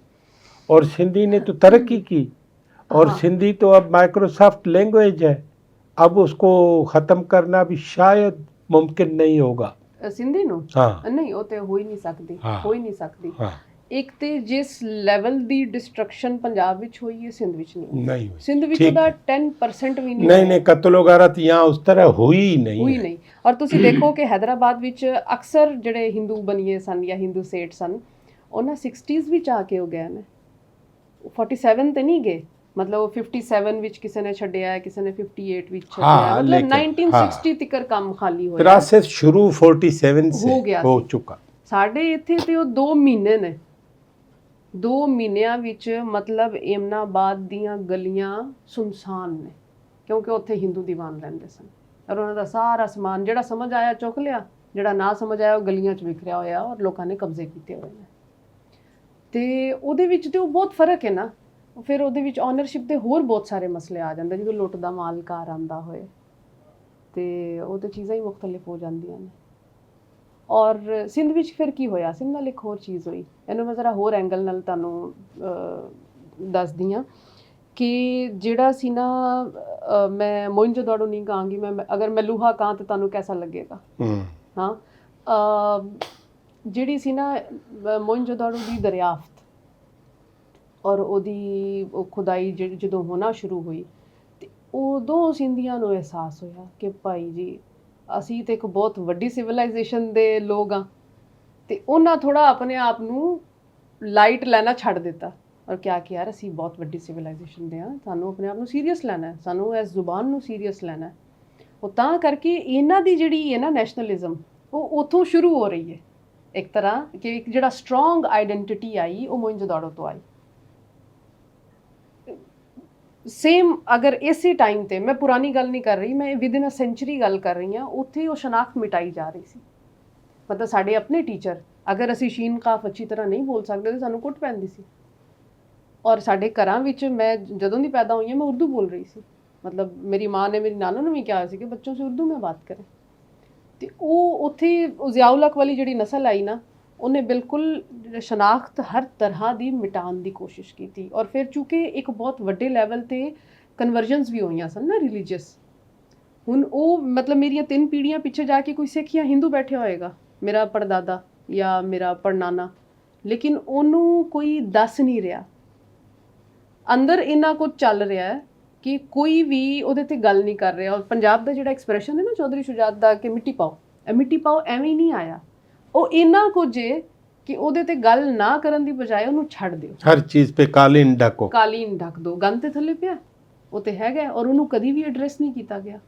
और सिंधी ने तो तरक्की की, और हाँ। सिंधी तो अब माइक्रोसॉफ्ट लैंग्वेज है, अब उसको ख़त्म करना भी शायद मुमकिन नहीं होगा। ਸਿੰਧੀ ਨੂੰ ਹਾਂ ਨਹੀਂ, ਉਹ ਤੇ ਹੋ ਹੀ ਨਹੀਂ ਸਕਦੀ, ਹਾਂ। ਹੋ ਹੀ ਨਹੀਂ ਸਕਦੀ। हाँ ਇੱਕ ਤੇ ਜਿਸ ਲੈਵਲ ਦੀ ਡਿਸਟਰਕਸ਼ਨ ਪੰਜਾਬ ਵਿੱਚ ਹੋਈ ਹੈ ਸਿੰਧ ਵਿੱਚ ਨਹੀਂ ਹੋਈ। नहीं हुई, ਸਿੰਧ ਵਿੱਚ ठीक ਉਹਦਾ है। 10% ਵੀ ਨਹੀਂ नहीं ਹੋਇਆ। नहीं कत्लो गारत यहाँ उस तरह हुई ही नहीं ਹੋਈ है। ਨਹੀਂ। ਔਰ ਤੁਸੀਂ ਦੇਖੋ ਕਿ ਹੈਦਰਾਬਾਦ ਵਿੱਚ ਅਕਸਰ ਜਿਹੜੇ ਹਿੰਦੂ ਬਣੀਏ ਸਨ ਜਾਂ ਹਿੰਦੂ ਸੇਠ ਸਨ, ਉਹਨਾਂ 60s ਵਿੱਚ ਆ ਕੇ ਹੋ ਗਏ ਨੇ, 47 ਤੇ ਨਹੀਂ ਗਏ। ਮਤਲਬ ਉਹ 57 ਵਿੱਚ ਕਿਸੇ ਨੇ ਛੱਡਿਆ, ਕਿਸੇ ਨੇ 58 ਵਿੱਚ ਛੱਡਿਆ, हाँ, ਮਤਲਬ लेकिन 1960 ਤੱਕ ਕੰਮ ਖਾਲੀ ਹੋਇਆ। प्रोसेस शुरू 47 से हो गया हो सी। चुका। ਸਾਡੇ ਇੱਥੇ ਤੇ ਉਹ 2 ਮਹੀਨੇ ਨੇ, 2 ਮਹੀਨਿਆਂ ਵਿੱਚ ਮਤਲਬ ਏਮਨਾਬਾਦ ਦੀਆਂ ਗਲੀਆਂ ਸੁਨਸਾਨ ਨੇ, ਕਿਉਂਕਿ ਉੱਥੇ ਹਿੰਦੂ ਦੀਵਾਨ ਰਹਿੰਦੇ ਸਨ। ਔਰ ਉਹਨਾਂ ਦਾ ਸਾਰਾ ਸਮਾਨ ਜਿਹੜਾ ਸਮਝ ਆਇਆ ਚੁੱਕ ਲਿਆ, ਜਿਹੜਾ ਨਾ ਸਮਝ ਆਇਆ ਉਹ ਗਲੀਆਂ 'ਚ ਵਿਖਰਿਆ ਹੋਇਆ, ਔਰ ਲੋਕਾਂ ਨੇ ਕਬਜ਼ੇ ਕੀਤੇ ਹੋਏ ਨੇ। ਤੇ ਉਹਦੇ ਵਿੱਚ ਤੇ ਉਹ ਬਹੁਤ ਫਰਕ ਹੈ ਨਾ। ਫਿਰ ਉਹਦੇ ਵਿੱਚ ਓਨਰਸ਼ਿਪ ਦੇ ਹੋਰ ਬਹੁਤ ਸਾਰੇ ਮਸਲੇ ਆ ਜਾਂਦੇ, ਜਦੋਂ ਲੁੱਟ ਦਾ ਮਾਲ ਘਰ ਆਉਂਦਾ ਹੋਏ, ਤੇ ਉਹ ਤੇ ਚੀਜ਼ਾਂ ਹੀ ਮੁਖਤਲਿਫ ਹੋ ਜਾਂਦੀਆਂ ਨੇ। ਔਰ ਸਿੰਧ ਵਿੱਚ ਫਿਰ ਕੀ ਹੋਇਆ, ਸਿੰਧ ਨਾਲ ਇੱਕ ਹੋਰ ਚੀਜ਼ ਹੋਈ, ਇਹਨੂੰ ਮੈਂ ਜ਼ਰਾ ਹੋਰ ਐਂਗਲ ਨਾਲ ਤੁਹਾਨੂੰ ਦੱਸਦੀ ਹਾਂ ਕਿ ਜਿਹੜਾ ਸੀ ਨਾ, ਮੈਂ ਮੋਇਨਜੋਦਾੜੋ ਨਹੀਂ ਕਹਾਂਗੀ, ਮੈਂ ਅਗਰ ਮੈਂ ਲੂਹਾ ਕਹਾਂ ਤਾਂ ਤੁਹਾਨੂੰ ਕੈਸਾ ਲੱਗੇਗਾ। ਹਾਂ, ਜਿਹੜੀ ਸੀ ਨਾ ਮੋਇਨਜੋਦਾੜੋ ਦੀ ਦਰਿਆਫਤ ਔਰ ਉਹਦੀ ਉਹ ਖੁਦਾਈ ਜਦੋਂ ਹੋਣਾ ਸ਼ੁਰੂ ਹੋਈ, ਤੇ ਉਦੋਂ ਸਿੰਧੀਆਂ ਨੂੰ ਅਹਿਸਾਸ ਹੋਇਆ ਕਿ ਭਾਈ ਜੀ ਅਸੀਂ ਤੇ ਇੱਕ ਬਹੁਤ ਵੱਡੀ ਸਿਵਲਾਈਜੇਸ਼ਨ ਦੇ ਲੋਕ ਹਾਂ, ਤੇ ਉਹਨਾਂ ਥੋੜ੍ਹਾ ਆਪਣੇ ਆਪ ਨੂੰ ਲਾਈਟ ਲੈਣਾ ਛੱਡ ਦਿੱਤਾ ਔਰ ਕਿਹਾ ਕਿ ਯਾਰ ਅਸੀਂ ਬਹੁਤ ਵੱਡੀ ਸਿਵਲਾਈਜੇਸ਼ਨ ਦੇ ਹਾਂ, ਸਾਨੂੰ ਆਪਣੇ ਆਪ ਨੂੰ ਸੀਰੀਅਸ ਲੈਣਾ ਹੈ, ਸਾਨੂੰ ਇਸ ਜ਼ੁਬਾਨ ਨੂੰ ਸੀਰੀਅਸ ਲੈਣਾ ਹੈ। ਉਹ ਤਾਂ ਕਰਕੇ ਇਹਨਾਂ ਦੀ ਜਿਹੜੀ ਹੈ ਨਾ ਨੈਸ਼ਨਲਿਜ਼ਮ, ਉਹ ਉੱਥੋਂ ਸ਼ੁਰੂ ਹੋ ਰਹੀ ਹੈ ਇੱਕ ਤਰ੍ਹਾਂ, ਕਿ ਇੱਕ ਜਿਹੜਾ ਸਟਰੋਂਗ ਆਈਡੈਂਟੀਟੀ ਆਈ ਉਹ ਮੋਇਨਜੋਦਾੜੋ ਤੋਂ ਆਈ। ਸੇਮ ਅਗਰ ਇਸੇ ਟਾਈਮ ਤੇ, ਮੈਂ ਪੁਰਾਣੀ ਗੱਲ ਨਹੀਂ ਕਰ ਰਹੀ, ਮੈਂ ਵਿਦਿਨ ਅ ਸੈਂਚੁਰੀ ਗੱਲ ਕਰ ਰਹੀ ਹਾਂ, ਉੱਥੇ ਉਹ ਸ਼ਨਾਖਤ ਮਿਟਾਈ ਜਾ ਰਹੀ ਸੀ। ਮਤਲਬ ਸਾਡੇ ਆਪਣੇ ਟੀਚਰ, ਅਗਰ ਅਸੀਂ ਸ਼ੀਨ ਕਾਫ ਅੱਛੀ ਤਰ੍ਹਾਂ ਨਹੀਂ ਬੋਲ ਸਕਦੇ ਤਾਂ ਸਾਨੂੰ ਕੁੱਟ ਪੈਂਦੀ ਸੀ। ਔਰ ਸਾਡੇ ਘਰਾਂ ਵਿੱਚ, ਮੈਂ ਜਦੋਂ ਦੀ ਪੈਦਾ ਹੋਈ ਹਾਂ ਮੈਂ ਉਰਦੂ ਬੋਲ ਰਹੀ ਸੀ। ਮਤਲਬ ਮੇਰੀ ਮਾਂ ਨੇ ਮੇਰੀ ਨਾਨੂ ਨੂੰ ਵੀ ਕਿਹਾ ਸੀ ਕਿ ਬੱਚੋਂ ਸੇ ਉਰਦੂ ਮੇਂ ਬਾਤ ਕरें। ਤੇ ਉਹ ਉੱਥੇ ਜ਼ਿਆਉਲ ਹਕ ਵਾਲੀ ਜਿਹੜੀ ਨਸਲ ਆਈ ਨਾ, ਉਹਨੇ ਬਿਲਕੁਲ ਸ਼ਨਾਖਤ ਹਰ ਤਰ੍ਹਾਂ ਦੀ ਮਿਟਾਉਣ ਦੀ ਕੋਸ਼ਿਸ਼ ਕੀਤੀ। ਔਰ ਫਿਰ ਚੂੰਕਿ ਇੱਕ ਬਹੁਤ ਵੱਡੇ ਲੈਵਲ ਤੇ ਕਨਵਰਜਨਸ ਵੀ ਹੋਈਆਂ ਸਨ ਨਾ ਰਿਲੀਜੀਅਸ। ਹੁਣ ਉਹ ਮਤਲਬ ਮੇਰੀਆਂ 3 ਪੀੜ੍ਹੀਆਂ ਪਿੱਛੇ ਜਾ ਕੇ ਕੋਈ ਸਿੱਖ ਜਾਂ ਹਿੰਦੂ ਬੈਠਿਆ ਹੋਏਗਾ, ਮੇਰਾ ਪੜਦਾਦਾ ਜਾਂ ਮੇਰਾ ਪੜਨਾਨਾ, ਲੇਕਿਨ ਉਹਨੂੰ ਕੋਈ ਦੱਸ ਨਹੀਂ ਰਿਹਾ। ਅੰਦਰ ਇੰਨਾ ਕੁਝ ਚੱਲ ਰਿਹਾ ਹੈ ਕਿ ਕੋਈ ਵੀ ਉਹਦੇ ਤੇ ਗੱਲ ਨਹੀਂ ਕਰ ਰਿਹਾ। ਔਰ ਪੰਜਾਬ ਦਾ ਜਿਹੜਾ ਐਕਸਪ੍ਰੈਸ਼ਨ ਹੈ ਨਾ ਚੌਧਰੀ ਸ਼ੁਜਾਤ ਦਾ ਕਿ ਮਿੱਟੀ ਪਾਓ, ਇਹ ਮਿੱਟੀ ਪਾਓ ਐਵੇਂ ਹੀ ਨਹੀਂ ਆਇਆ। ਉਹ ਇੰਨਾ ਕੁਝ ਹੈ ਕਿ ਉਹਦੇ ਤੇ ਗੱਲ ਨਾ ਕਰਨ ਦੀ ਬਜਾਏ ਉਹਨੂੰ ਛੱਡ ਦਿਓ। ਹਰ ਚੀਜ਼ पे ਕਾਲੀਨ ਢੱਕੋ, ਕਾਲੀਨ ਢੱਕ ਦਿਓ, ਗੰਦ ਤੇ ਥੱਲੇ ਪਿਆ, ਉਹ ਤੇ ਹੈਗਾ, ਔਰ ਉਹਨੂੰ ਕਦੀ ਵੀ ਐਡਰੈਸ ਨਹੀਂ ਕੀਤਾ ਗਿਆ।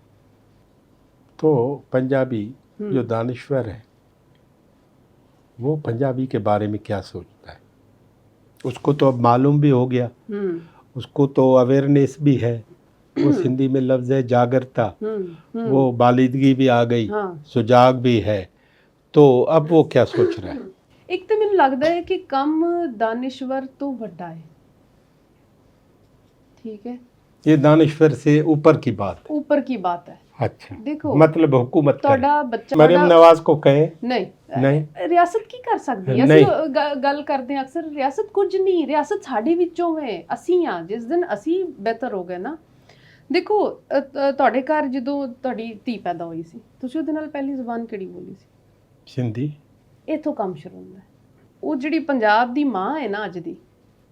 तो पंजाबी जो दानिश्वर है वो पंजाबी के बारे में क्या सोचता है, उसको तो अब मालूम भी हो गया, उसको तो अवेयरनेस भी है। वो सिंधी में लफ्ज़ है जागरता, वो बालिदगी भी आ गई, सुजाग भी है। तो अब वो क्या सोच रहा है? ਇੱਕ ਤਾਂ ਮੈਨੂੰ ਲੱਗਦਾ ਹੈ ਕਿ ਕੰਮ ਦਾਨਿਸ਼ਵਰ ਤੋਂ ਵੱਡਾ ਹੈ, ਠੀਕ ਹੈ, ये दानिश्वर से ऊपर की बात है। ऊपर की बात है। अच्छा, देखो मतलब हुकूमत ਤੁਹਾਡਾ ਬੱਚਾ मरियम नवाज को कहे ਨਹੀਂ ਰਿਆਸਤ ਕੀ ਕਰ ਸਕਦੀ ਹੈ? ਨਹੀਂ। ਅਸੀਂ ਗੱਲ ਕਰਦੇ ਹਾਂ ਅਕਸਰ, ਰਿਆਸਤ ਕੁਝ ਨਹੀਂ, ਰਿਆਸਤ ਸਾਡੇ ਵਿੱਚੋਂ ਹੈ, ਅਸੀਂ ਹਾਂ। ਜਿਸ ਦਿਨ ਅਸੀਂ ਬਿਹਤਰ ਹੋ ਗਏ ਨਾ, ਦੇਖੋ ਤੁਹਾਡੇ ਘਰ ਜਦੋਂ ਤੁਹਾਡੀ ਧੀ ਪੈਦਾ ਹੋਈ ਸੀ, ਤੁਸੀਂ ਉਹਦੇ ਨਾਲ ਪਹਿਲੀ ਜ਼ੁਬਾਨ ਕਿਹੜੀ ਬੋਲੀ ਸੀ? सिंधी। ਇੱਥੋਂ ਕੰਮ ਸ਼ੁਰੂ ਹੁੰਦਾ ਹੈ। ਉਹ ਜਿਹੜੀ ਪੰਜਾਬ ਦੀ ਮਾਂ ਹੈ ਨਾ ਅੱਜ ਦੀ,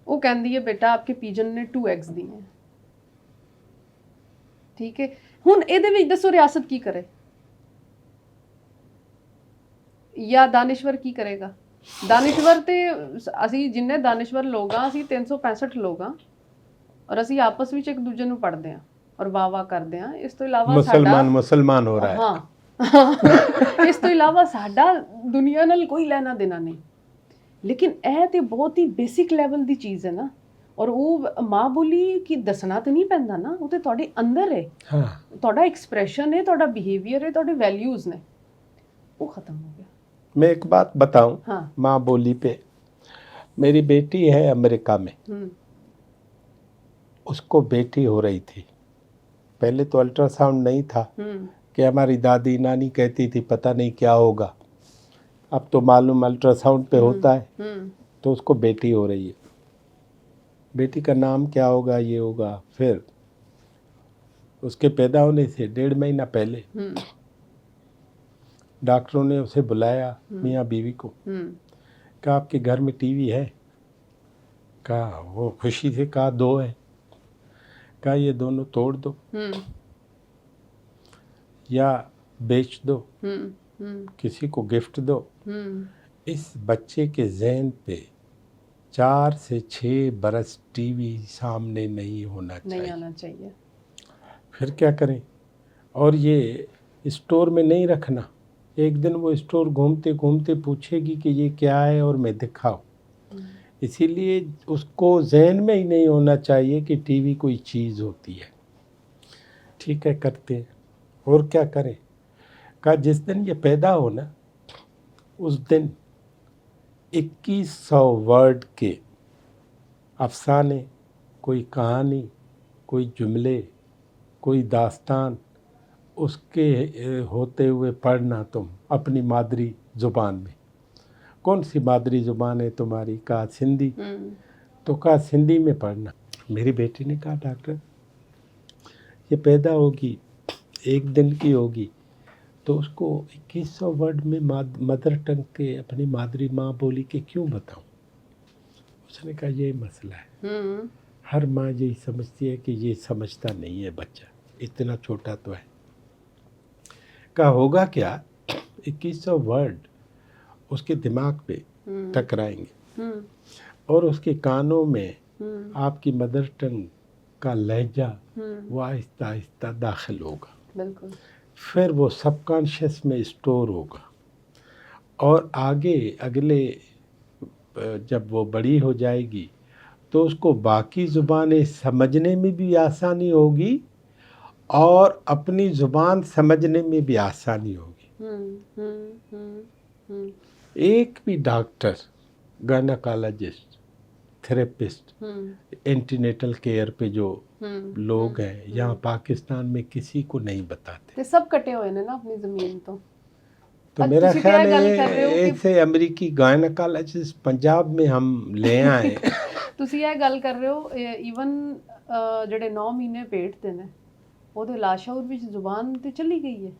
ਉਹ ਕਹਿੰਦੀ ਹੈ ਬੇਟਾ ਆਪਕੇ ਪੀਜਨ ਨੇ 2 eggs दिए हैं, ਠੀਕ ਹੈ। ਹੁਣ ਇਹਦੇ ਵਿੱਚ ਦੱਸੋ ਰਿਆਸਤ ਕੀ ਕਰੇ ਜਾਂ ਦਾਨਿਸ਼ਵਰ ਕੀ ਕਰੇਗਾ? ਦਾਨਿਸ਼ਵਰ ਤੇ ਅਸੀਂ ਜਿੰਨੇ ਦਾਨਿਸ਼ਵਰ ਲੋਕ ਹਾਂ, ਅਸੀਂ 365 ਲੋਕ ਹਾਂ, ਔਰ ਅਸੀਂ ਆਪਸ ਵਿੱਚ ਇੱਕ ਦੂਜੇ ਨੂੰ ਪੜ੍ਹਦੇ ਹਾਂ ਔਰ ਵਾਹ ਕਰਦੇ ਹਾਂ। ਇਸ ਤੋਂ ਇਲਾਵਾ ਮੁਸਲਮਾਨ ਹੋ ਰਿਹਾ ਹੈ। ਹਾਂ, ਇਸ ਤੋਂ ਇਲਾਵਾ ਸਾਡਾ ਦੁਨੀਆ ਨਾਲ ਕੋਈ ਲੈਣਾ ਦੇਣਾ ਨਹੀਂ। ਲੇਕਿਨ ਇਹ ਤੇ ਬਹੁਤ ਹੀ ਬੇਸਿਕ ਲੈਵਲ ਦੀ ਚੀਜ਼ ਹੈ ਨਾ। ਔਰ ਉਹ ਮਾਂ ਬੋਲੀ ਕੀ ਦੱਸਣਾ ਤੇ ਨਹੀਂ ਪੈਂਦਾ ਨਾ, ਉਹ ਤੇ ਤੁਹਾਡੇ ਅੰਦਰ ਹੈ। हाँ ਤੁਹਾਡਾ ਐਕਸਪ੍ਰੈਸ਼ਨ ਹੈ, ਤੁਹਾਡਾ ਬਿਹੇਵੀਅਰ ਹੈ, ਤੁਹਾਡੇ ਵੈਲਿਊਜ਼ ਨੇ, ਉਹ ਖਤਮ ਹੋ ਗਿਆ। मैं एक बात बताऊं हाँ। माँ बोली पे, मेरी बेटी है अमेरिका में, उसको बेटी हो रही थी, पहले तो अल्ट्रासाउंड नहीं था कि हमारी दादी नानी कहती थी पता नहीं क्या होगा, अब तो मालूम अल्ट्रासाउंड पे होता है। तो उसको बेटी हो रही है, बेटी का नाम क्या होगा ये होगा। फिर उसके पैदा होने से 1.5 महीना पहले डॉक्टरों ने उसे बुलाया, मियाँ बीवी को, कहा आपके घर में टीवी है? कहा, वो खुशी से कहा 2 है। कहा ये दोनों तोड़ दो या बेच दो, किसी को गिफ्ट दो। इस बच्चे के ज़हन पे 4 से 6 बरस टीवी सामने नहीं होना चाहिए, नहीं आना चाहिए। फिर क्या करें? और ये स्टोर में नहीं रखना, एक दिन वो स्टोर घूमते घूमते पूछेगी कि ये क्या है और मैं दिखाऊं। इसीलिए उसको जहन में ही नहीं होना चाहिए कि टीवी कोई चीज़ होती है। ठीक है, करते हैं, और क्या करें? कहा जिस दिन ये पैदा हो ना, उस दिन 2100 वर्ड के अफसाने, कोई कहानी, कोई जुमले, कोई दास्तान उसके होते हुए पढ़ना तुम अपनी मादरी ज़ुबान में। कौन सी मादरी ज़ुबान है तुम्हारी? कहा सिंधी। तो कहा सिंधी में पढ़ना। मेरी बेटी ने कहा डॉक्टर ये पैदा होगी, 1 दिन की होगी, तो उसको 2100 वर्ड में मदर टंग के अपनी मादरी माँ बोली के क्यों बताऊं? उसने कहा ये मसला है, हर माँ यही समझती है कि ये समझता नहीं है बच्चा, इतना छोटा तो है। कहा होगा क्या, 2100 वर्ड उसके दिमाग पे टकराएंगे और उसके कानों में आपकी मदर टंग का लहजा वो आहिस्ता आहिस्ता दाखिल होगा। बिल्कुल। फिर वो सबकॉन्शियस में स्टोर होगा और आगे अगले जब वो बड़ी हो जाएगी तो उसको बाकी ज़ुबानें समझने में भी आसानी होगी और अपनी ज़ुबान समझने में भी आसानी होगी। एक भी doctor, gynaecologist, therapist, antenatal care पे जो लोग हैं यहाँ पाकिस्तान में किसी को नहीं बताते। ते सब कटे हुए ने ना अपनी ज़मीन तो मेरा ख्याल है ऐसे अमेरिकी गायनेकोलॉजिस्ट पंजाब में हम ले आए। ਤੁਸੀਂ ਇਹ ਗੱਲ ਕਰ ਰਹੇ ਹੋ, ਈਵਨ ਜਿਹੜੇ 9 ਮਹੀਨੇ ਪੇਟ ਤੇ ਨੇ ਉਹਦੇ ਲਾਸ਼ਾਉਰ ਵਿੱਚ ਜ਼ੁਬਾਨ ਤੇ ਚਲੀ ਗਈ ਹੈ,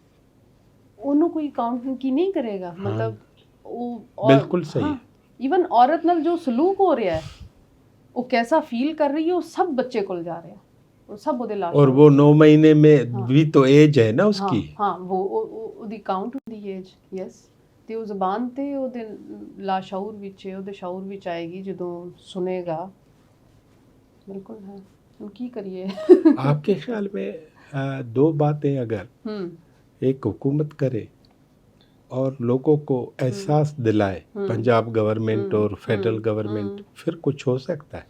ਉਹਨੂੰ ਕੋਈ ਕਾਊਂਟ ਕੀ ਨਹੀਂ ਕਰੇਗਾ। ਮਤਲਬ ਉਹ ਬਿਲਕੁਲ ਸਹੀ ਹੈ। ਈਵਨ ਔਰਤ ਨਾਲ ਜੋ ਸਲੂਕ ਹੋ ਰਿਹਾ ਹੈ, ਉਹ कैसा फील कर रही है, वो सब बच्चे को जा रहा है, वो सब ਉਹਦੇ ਲਾਸ਼। और वो 9 महीने में भी तो एज है ना उसकी। हाँ वो ਉਹਦੀ ਕਾਊਂਟ ਹੁੰਦੀ ਏਜ। ਯੈਸ, ਤੇ ਉਹ ਜ਼ਬਾਨ ਤੇ ਉਹਦੇ ਲਾਸ਼ਾਉਰ ਵਿੱਚ, ਉਹਦੇ ਸ਼ਾਉਰ ਵਿੱਚ ਆਏਗੀ ਜਦੋਂ ਸੁਨੇਗਾ। ਬਿਲकुल है। हम ਕੀ ਕਰੀਏ? आपके ख्याल में 2 बातें अगर एक हुकूमत करे और लोगों को एहसास दिलाए, पंजाब गवर्नमेंट और फेडरल गवर्नमेंट, फिर कुछ हो सकता है?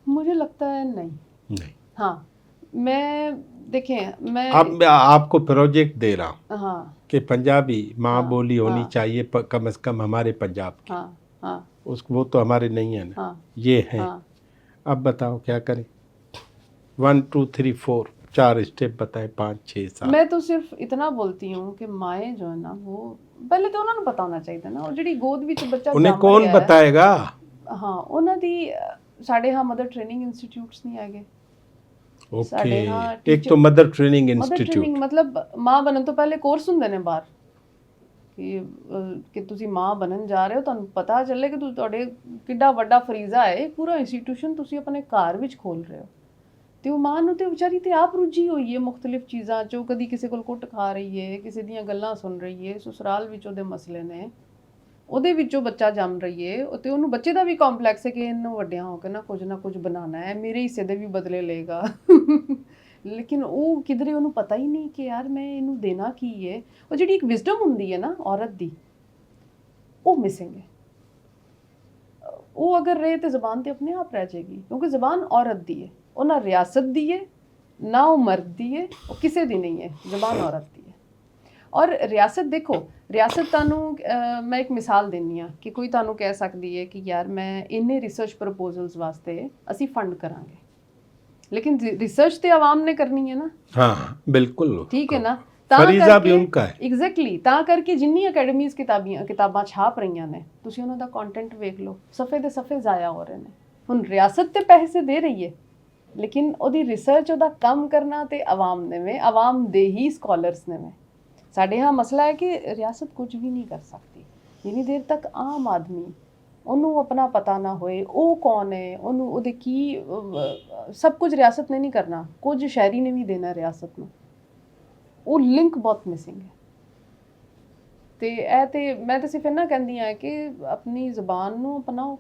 मुझे लगता है नहीं। हाँ, मैं देखें, मैं अब आपको प्रोजेक्ट दे रहा हूँ, हाँ, कि पंजाबी माँ बोली होनी चाहिए कम से कम हमारे पंजाब की। हाँ, वो तो हमारे नहीं है ना, ये है। अब बताओ क्या करें? 1 2 3 4 4 स्टेप बताएं, 5 6 7। मैं तो सिर्फ इतना बोलती हूँ कि माएँ जो है ना, वो पहले तो उन्होंने पता होना चाहिए ना, ਉਹ ਜਿਹੜੀ ਗੋਦ ਵਿੱਚ ਬੱਚਾ उन्हें कौन बताएगा? हाँ, ਉਹਨਾਂ ਦੀ ਸਾਡੇ ਹਾਂ ਮਦਰ ਟ੍ਰੇਨਿੰਗ ਇੰਸਟੀਟਿਊਟਸ नहीं ਹੈਗੇ। ओके, एक तो मदर ट्रेनिंग इंस्टीट्यूट, मतलब ਮਾਂ ਬਣਨ ਤੋਂ ਪਹਿਲੇ ਕੋਰਸ ਹੁੰਦੇ ਨੇ ਬਾਹਰ, ਕਿ ਤੁਸੀਂ ਮਾਂ ਬਣਨ ਜਾ ਰਹੇ ਹੋ, ਤੁਹਾਨੂੰ ਪਤਾ ਚੱਲੇ ਕਿ ਤੁਹਾਡੇ ਕਿੱਡਾ ਵੱਡਾ ਫਰੀਜ਼ਾ ਹੈ, ਪੂਰਾ ਇੰਸਟੀਟਿਊਸ਼ਨ ਤੁਸੀਂ ਆਪਣੇ ਘਰ ਵਿੱਚ ਖੋਲ ਰਹੇ ਹੋ। ਤੇ ਉਹ ਮਾਂ ਨੂੰ ਤੇ ਵਿਚਾਰੀ ਤੇ ਆਪ ਰੁੱਝੀ ਹੋਈ ਹੈ ਮੁxtਲਿਫ ਚੀਜ਼ਾਂ 'ਚ, ਕਦੀ ਕਿਸੇ ਕੋਲ ਕੁੱਟ ਖਾ ਰਹੀ ਹੈ, ਕਿਸੇ ਦੀਆਂ ਗੱਲਾਂ ਸੁਣ ਰਹੀ ਹੈ, ਸਸੁਰਾਲ ਵਿੱਚ ਉਹਦੇ ਮਸਲੇ ਨੇ, ਉਹਦੇ ਵਿੱਚੋਂ ਬੱਚਾ ਜੰਮ ਰਹੀ ਹੈ, ਤੇ ਉਹਨੂੰ ਬੱਚੇ ਦਾ ਵੀ ਕੰਪਲੈਕਸ ਹੈ ਕਿ ਇਹਨੂੰ ਵੱਡਿਆਂ ਹੋ ਕੇ ਨਾ ਕੁਝ ਬਣਾਉਣਾ ਹੈ, ਮੇਰੇ ਹਿੱਸੇ ਦੇ ਵੀ ਬਦਲੇ ਲਏਗਾ। ਲੇਕਿਨ ਉਹ ਕਿਧਰੇ ਉਹਨੂੰ ਪਤਾ ਹੀ ਨਹੀਂ ਕਿ ਯਾਰ ਮੈਂ ਇਹਨੂੰ ਦੇਣਾ ਕੀ ਹੈ। ਉਹ ਜਿਹੜੀ ਇੱਕ ਵਿਜ਼ਡਮ ਹੁੰਦੀ ਹੈ ਨਾ ਔਰਤ ਦੀ, ਉਹ ਮਿਸਿੰਗ ਹੈ। ਉਹ ਅਗਰ ਰਹੇ ਤੇ ਜ਼ਬਾਨ ਤੇ ਆਪਣੇ ਆਪ ਰਹਿ ਜਾਏਗੀ, ਕਿਉਂਕਿ ਜ਼ਬਾਨ ਔਰਤ ਦੀ ਹੈ, ਉਹ ਨਾ ਰਿਆਸਤ ਦੀ ਹੈ ਨਾ ਉਹ ਮਰਦ ਦੀ ਹੈ, ਉਹ ਕਿਸੇ ਦੀ ਨਹੀਂ ਹੈ, ਜ਼ਬਾਨ ਔਰਤ ਦੀ ਹੈ। ਔਰ ਰਿਆਸਤ ਦੇਖੋ, ਰਿਆਸਤ ਤੁਹਾਨੂੰ ਮੈਂ ਇੱਕ ਮਿਸਾਲ ਦਿੰਦੀ ਹਾਂ ਕਿ ਕੋਈ ਤੁਹਾਨੂੰ ਕਹਿ ਸਕਦੀ ਹੈ ਕਿ ਯਾਰ ਮੈਂ ਇੰਨੇ ਰਿਸਰਚ ਪ੍ਰਪੋਜ਼ਲਸ ਵਾਸਤੇ ਅਸੀਂ ਫੰਡ ਕਰਾਂਗੇ, ਲੇਕਿਨ ਰਿਸਰਚ ਤੇ ਆਵਾਮ ਨੇ ਕਰਨੀ ਹੈ ਨਾ। हाँ बिल्कुल, ਠੀਕ ਹੈ ਨਾ, फरीजा भी उनका है। ਐਗਜ਼ੈਕਟਲੀ, ਤਾਂ ਕਰਕੇ ਜਿੰਨੀ ਅਕੈਡਮੀਜ਼ ਕਿਤਾਬਾਂ ਛਾਪ ਰਹੀਆਂ ਨੇ, ਤੁਸੀਂ ਉਹਨਾਂ ਦਾ ਕੰਟੈਂਟ ਵੇਖ ਲਓ, ਸਫੇ ਦੇ ਸਫੇ ਜ਼ਾਇਆ ਹੋ ਰਹੇ ਨੇ। ਹੁਣ ਰਿਆਸਤ ਤੇ ਪੈਸੇ ਦੇ ਰਹੀ ਹੈ, ਲੇਕਿਨ ਉਹਦੀ ਰਿਸਰਚ, ਉਹਦਾ ਕੰਮ ਕਰਨਾ ਤੇ ਆਵਾਮ ਨੇ ਵੇ, ਆਵਾਮ ਦੇ ਹੀ ਸਕਾਲਰਸ ਨੇ ਵੇ। ਸਾਡੇ ਹਾਂ ਮਸਲਾ ਹੈ ਕਿ ਰਿਆਸਤ ਕੁਝ ਵੀ ਨਹੀਂ ਕਰ ਸਕਦੀ ਜਿੰਨੀ ਦੇਰ ਤੱਕ ਆਮ ਆਦਮੀ, ਉਹਨੂੰ ਆਪਣਾ ਪਤਾ ਨਾ ਹੋਏ ਉਹ ਕੌਣ ਹੈ, ਉਹਨੂੰ ਉਹਦੇ ਕੀ, ਸਭ ਕੁਝ ਰਿਆਸਤ ਨੇ ਨਹੀਂ ਕਰਨਾ, ਕੁਝ ਸ਼ਹਿਰੀ ਨੇ ਵੀ ਦੇਣਾ ਰਿਆਸਤ ਨੂੰ। ਉਹ ਲਿੰਕ ਬਹੁਤ ਮਿਸਿੰਗ ਹੈ। ਤੇ ਇਹ ਤੇ ਮੈਂ ਤਾਂ ਸਿਰਫ ਇਹਨਾਂ ਕਹਿੰਦੀ ਹਾਂ ਕਿ ਆਪਣੀ ਜ਼ੁਬਾਨ ਨੂੰ ਅਪਣਾਓ,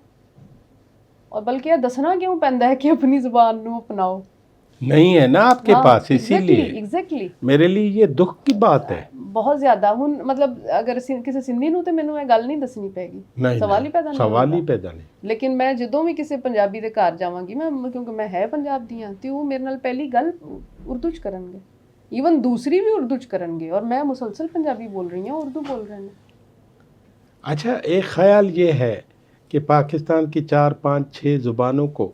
ਔਰ ਬਲਕਿ ਇਹ ਦੱਸਣਾ ਕਿਉਂ ਪੈਂਦਾ ਹੈ ਕਿ ਆਪਣੀ ਜ਼ੁਬਾਨ ਨੂੰ ਅਪਣਾਓ? नहीं है ना आपके पास, इसीलिए ਐਗਜ਼ੈਕਟਲੀ मेरे लिए ये दुख की बात है। ਬਹੁਤ ਜ਼ਿਆਦਾ। ਹੁਣ ਮਤਲਬ ਅਗਰ ਕਿਸੇ ਸਿੰਧੀ ਨੂੰ ਤੇ ਮੈਨੂੰ ਇਹ ਗੱਲ ਨਹੀਂ ਦੱਸਣੀ ਪੈਗੀ, नहीं ਸਵਾਲ ਹੀ ਪੈਦਾ ਨਹੀਂ सवाल ही ਹੁੰਦਾ। पैदा नहीं। ਲੇਕਿਨ ਮੈਂ ਜਦੋਂ ਵੀ ਕਿਸੇ ਪੰਜਾਬੀ ਦੇ ਘਰ ਜਾਵਾਂਗੀ, ਮੈਂ ਕਿਉਂਕਿ ਮੈਂ ਹੈ ਪੰਜਾਬ ਦੀ ਹਾਂ, ਤੇ ਉਹ ਮੇਰੇ ਨਾਲ ਪਹਿਲੀ ਗੱਲ ਉਰਦੂ 'ਚ ਕਰਨਗੇ, ਈਵਨ ਦੂਸਰੀ ਵੀ ਉਰਦੂ 'ਚ ਕਰਨਗੇ, ਔਰ ਮੈਂ ਮੁਸਲਸਲ ਪੰਜਾਬੀ ਬੋਲ ਰਹੀ ਹਾਂ, ਉਰਦੂ ਬੋਲ ਰਹੇ ਨੇ। अच्छा, एक ख्याल ये है कि पाकिस्तान की 4, 5, 6 ज़ुबानों को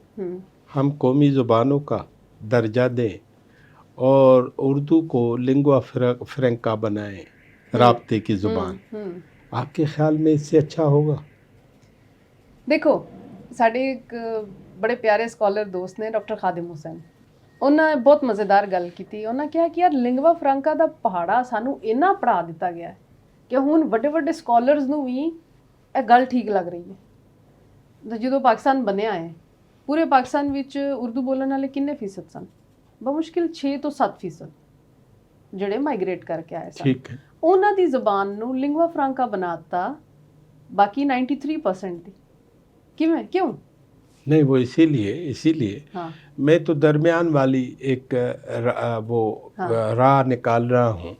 हम कौमी ज़ुबानों का दर्जा दें और उर्दू को लिंगुआ फ्रैंका बनाएं, राब्ते की ज़ुबान। आपके ख्याल में इससे अच्छा होगा? ਦੇਖੋ, ਸਾਡੇ ਇੱਕ ਬੜੇ ਪਿਆਰੇ ਸਕਾਲਰ ਦੋਸਤ ਨੇ ਡਾਕਟਰ ਖਾਦਿਮ ਹੁਸੈਨ, ਉਹਨਾਂ ਨੇ ਬਹੁਤ ਮਜ਼ੇਦਾਰ ਗੱਲ ਕੀਤੀ। ਉਹਨਾਂ ਕਿਹਾ ਕਿ ਯਾਰ ਲਿੰਗਵਾ ਫ੍ਰੈਂਕਾ ਦਾ ਪਹਾੜਾ ਸਾਨੂੰ ਇੰਨਾ ਪੜ੍ਹਾ ਦਿੱਤਾ ਗਿਆ ਹੈ ਕਿ ਹੁਣ ਵੱਡੇ ਵੱਡੇ ਸਕਾਲਰਸ ਨੂੰ ਵੀ ਇਹ ਗੱਲ ਠੀਕ ਲੱਗ ਰਹੀ ਹੈ। ਜਦੋਂ ਪਾਕਿਸਤਾਨ ਬਣਿਆ ਹੈ, ਪੂਰੇ ਪਾਕਿਸਤਾਨ ਵਿੱਚ ਉਰਦੂ ਬੋਲਣ ਵਾਲੇ ਕਿੰਨੇ ਫੀਸਦ ਸਨ? ਬਮੁਸ਼ਕਿਲ 6 ਤੋਂ 7% ਜਿਹੜੇ ਮਾਈਗ੍ਰੇਟ ਕਰਕੇ ਆਏ ਸਨ। ठीक है। ਉਹਨਾਂ ਦੀ ਜ਼ਬਾਨ ਨੂੰ ਲਿੰਗਵਾ ਫ੍ਰੈਂਕਾ ਬਣਾਤਾ, ਬਾਕੀ 93% ਦੀ। ਕਿਵੇਂ? ਕਿਉਂ? नहीं, वो इसीलिए हाँ मैं तो दरमियान वाली एक राह निकाल रहा हूँ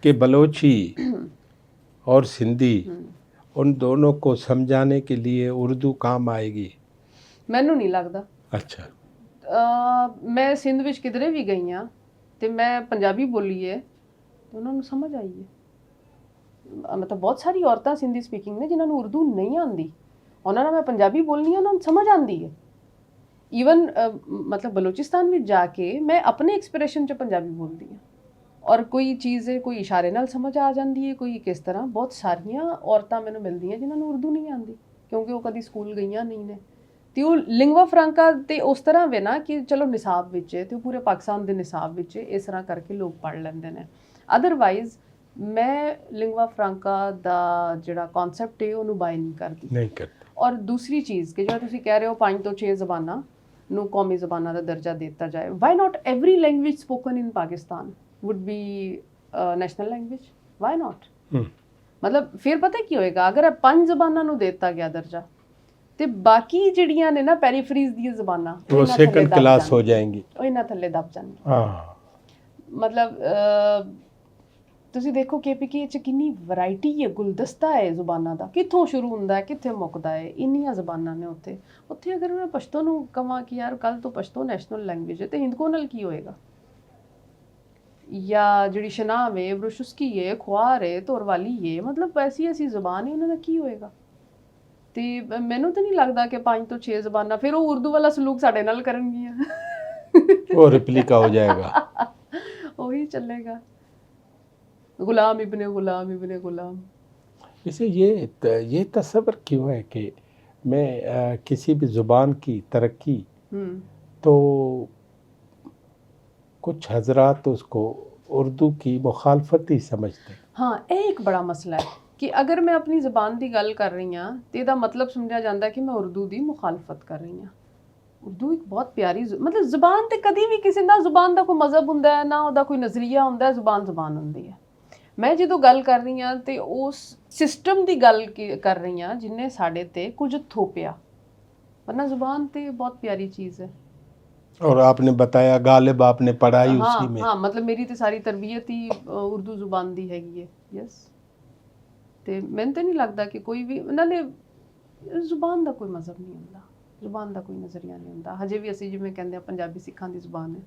कि बलोची और सिंधी, उन दोनों को समझाने के लिए उर्दू काम आएगी। ਮੈਨੂੰ ਨਹੀਂ ਲੱਗਦਾ। अच्छा। ਮੈਂ ਸਿੰਧ ਵਿੱਚ ਕਿਧਰੇ ਵੀ ਗਈ ਹਾਂ ਤੇ ਮੈਂ ਪੰਜਾਬੀ ਬੋਲੀ ਹੈ ਤੇ ਉਹਨਾਂ ਨੂੰ ਸਮਝ ਆਈ ਹੈ। ਮਤਲਬ ਬਹੁਤ ਸਾਰੀ ਔਰਤਾਂ ਸਿੰਧੀ ਸਪੀਕਿੰਗ ਨੇ ਜਿਨ੍ਹਾਂ ਨੂੰ ਉਰਦੂ ਨਹੀਂ ਆਉਂਦੀ, ਉਹਨਾਂ ਨਾਲ ਮੈਂ ਪੰਜਾਬੀ ਬੋਲਣੀ ਹੈ, ਉਹਨਾਂ ਨੂੰ ਸਮਝ ਆਉਂਦੀ ਹੈ। ਈਵਨ ਮਤਲਬ ਬਲੋਚਿਸਤਾਨ ਵਿੱਚ ਜਾ ਕੇ ਮੈਂ ਆਪਣੇ ਐਕਸਪ੍ਰੈਸ਼ਨ 'ਚ ਪੰਜਾਬੀ ਬੋਲਦੀ ਹਾਂ, ਔਰ ਕੋਈ ਚੀਜ਼ ਹੈ, ਕੋਈ ਇਸ਼ਾਰੇ ਨਾਲ ਸਮਝ ਆ ਜਾਂਦੀ ਹੈ, ਕੋਈ ਕਿਸ ਤਰ੍ਹਾਂ। ਬਹੁਤ ਸਾਰੀਆਂ ਔਰਤਾਂ ਮੈਨੂੰ ਮਿਲਦੀਆਂ ਜਿਨ੍ਹਾਂ ਨੂੰ ਉਰਦੂ ਨਹੀਂ ਆਉਂਦੀ, ਕਿਉਂਕਿ ਉਹ ਕਦੀ ਸਕੂਲ ਗਈਆਂ ਨਹੀਂ ਨੇ। ਤੇ ਉਹ ਲਿੰਗਵਾ ਫ੍ਰੈਂਕਾ ਤੇ ਉਸ ਤਰ੍ਹਾਂ ਵੇ ਨਾ ਕਿ ਚਲੋ ਨਿਸਾਬ ਵਿੱਚ ਹੈ ਤੇ ਉਹ ਪੂਰੇ ਪਾਕਿਸਤਾਨ ਦੇ ਨਿਸਾਬ ਵਿੱਚ ਇਸ ਤਰ੍ਹਾਂ ਕਰਕੇ ਲੋਕ ਪੜ੍ਹ ਲੈਂਦੇ ਨੇ। ਅਦਰਵਾਈਜ਼ ਮੈਂ ਲਿੰਗਵਾ ਫ੍ਰੈਂਕਾ ਦਾ ਜਿਹੜਾ ਕਨਸੈਪਟ ਹੈ ਉਹਨੂੰ ਬਾਈ ਨਹੀਂ ਕਰਦੀ। नहीं करते। ਔਰ ਦੂਸਰੀ ਚੀਜ਼ ਕਿ ਜਿਹੜਾ ਤੁਸੀਂ ਕਹਿ ਰਹੇ ਹੋ 5 ਤੋਂ 6 ਜ਼ਬਾਨਾਂ ਨੂੰ ਕੌਮੀ ਜ਼ਬਾਨਾਂ ਦਾ ਦਰਜਾ ਦਿੱਤਾ ਜਾਏ, why not every language spoken in Pakistan wood B national language? Why not? ਮਤਲਬ ਫਿਰ ਪਤਾ ਕੀ ਹੋਏਗਾ, ਅਗਰ 5 ਜ਼ਬਾਨਾਂ ਨੂੰ ਦਿੱਤਾ ਗਿਆ ਦਰਜਾ ਤੇ ਬਾਕੀ ਜਿਹੜੀਆਂ ਨੇ ਨਾ ਪੈਰੀਫਰੀਜ਼ ਦੀਆਂ ਜ਼ਬਾਨਾਂ, वो सेकंड क्लास हो जाएंगी। ਉਹ ਇਹਨਾਂ ਥੱਲੇ ਦਬ ਜਾਣਗੇ। हाँ। ਮਤਲਬ ਤੁਸੀਂ ਦੇਖੋ KPK 'ਚ ਕਿੰਨੀ ਵੈਰਾਈਟੀ ਹੈ, ਗੁਲਦਸਤਾ ਹੈ ਜ਼ੁਬਾਨਾਂ ਦਾ, ਕਿੱਥੋਂ ਸ਼ੁਰੂ ਹੁੰਦਾ ਹੈ ਕਿੱਥੇ ਮੁੱਕਦਾ ਹੈ, ਇੰਨੀਆਂ ਜ਼ੁਬਾਨਾਂ ਨੇ ਉੱਥੇ। ਉੱਥੇ ਅਗਰ ਮੈਂ ਪਸ਼ਤੋ ਨੂੰ ਕਹਾਂ ਕਿ ਯਾਰ ਕੱਲ੍ਹ ਤੋਂ ਪਸ਼ਤੋ ਨੈਸ਼ਨਲ ਲੈਂਗੁਏਜ ਹੈ, ਤੇ ਹਿੰਦਕੋ ਨਾਲ ਕੀ ਹੋਏਗਾ? ਜਾਂ ਜਿਹੜੀ ਸ਼ਨਾਮ ਹੈ, ਬਰੁਸ਼ੁਸਕੀ ਹੈ, ਖੁਆਰ ਹੈ, ਤੋਰਵਾਲੀ ਹੈ, ਮਤਲਬ ਐਸੀ ਜ਼ੁਬਾਨ ਹੈ, ਉਹਨਾਂ ਦਾ ਕੀ ਹੋਏਗਾ? ਤੇ ਮੈਨੂੰ ਤਾਂ ਨਹੀਂ ਲੱਗਦਾ ਕਿ 5 ਤੋਂ 6 ਜ਼ਬਾਨਾਂ ਫਿਰ ਉਹ ਉਰਦੂ ਵਾਲਾ ਸਲੂਕ ਸਾਡੇ ਨਾਲ ਕਰਨਗੀਆਂ। वो रिप्लिका हो जाएगा। ਉਹੀ ਚੱਲੇਗਾ, गुलाम इब्ने गुलाम इब्ने गुलाम। वैसे ये तस्वर क्यों है कि मैं किसी भी ज़ुबान की तरक्की तो कुछ हजरात उसको उर्दू की मुखालफत ही समझते हैं। हाँ, ਇਹ ਇੱਕ ਬੜਾ ਮਸਲਾ ਹੈ ਕਿ ਅਗਰ ਮੈਂ ਆਪਣੀ ਜ਼ੁਬਾਨ ਦੀ ਗੱਲ ਕਰ ਰਹੀ ਹਾਂ ਤੇ ਇਹਦਾ ਮਤਲਬ ਸਮਝਿਆ ਜਾਂਦਾ ਕਿ ਮੈਂ ਉਰਦੂ ਦੀ ਮੁਖਾਲਫਤ ਕਰ ਰਹੀ ਹਾਂ। ਉਰਦੂ ਇੱਕ ਬਹੁਤ ਪਿਆਰੀ ਮਤਲਬ ਜ਼ੁਬਾਨ ਤੇ ਕਦੀ ਵੀ ਕਿਸੇ ਦਾ ਜ਼ੁਬਾਨ ਦਾ ਕੋਈ ਮਜ਼ਹਬ ਹੁੰਦਾ ਹੈ ਨਾ, ਉਹਦਾ ਕੋਈ ਨਜ਼ਰੀਆ ਹੁੰਦਾ ਹੈ, ਜ਼ੁਬਾਨ ਹੁੰਦੀ ਹੈ। ਮੈਂ ਜਦੋਂ ਗੱਲ ਕਰ ਰਹੀ ਹਾਂ ਤੇ ਉਸ ਸਿਸਟਮ ਦੀ ਗੱਲ ਕਰ ਰਹੀ ਹਾਂ ਜਿਹਨੇ ਸਾਡੇ ਤੇ ਕੁਝ ਥੋਪਿਆ, ਵਰਨਾ ਜ਼ੁਬਾਨ ਤੇ ਬਹੁਤ ਪਿਆਰੀ ਚੀਜ਼ ਹੈ। और आपने बताया गालिब आपने पढ़ाई उसी में। हाँ, मतलब मेरी तो सारी तरबियत ही उर्दू ਜ਼ੁਬਾਨ ਦੀ ਹੈਗੀ ਹੈ। ਯਸ, ਤੇ ਮੈਨੂੰ ਤਾਂ ਨਹੀਂ ਲੱਗਦਾ ਕਿ ਕੋਈ ਵੀ ਨਾਲੇ ਜ਼ੁਬਾਨ ਦਾ ਕੋਈ ਮਜ਼ਹਬ ਨਹੀਂ ਹੁੰਦਾ, ਜ਼ੁਬਾਨ ਦਾ ਕੋਈ ਨਜ਼ਰੀਆ ਨਹੀਂ ਹੁੰਦਾ। ਹਜੇ ਵੀ ਅਸੀਂ ਜਿਵੇਂ ਕਹਿੰਦੇ ਆ ਪੰਜਾਬੀ ਸਿੱਖਾਂ ਦੀ ਜ਼ੁਬਾਨ ਹੈ,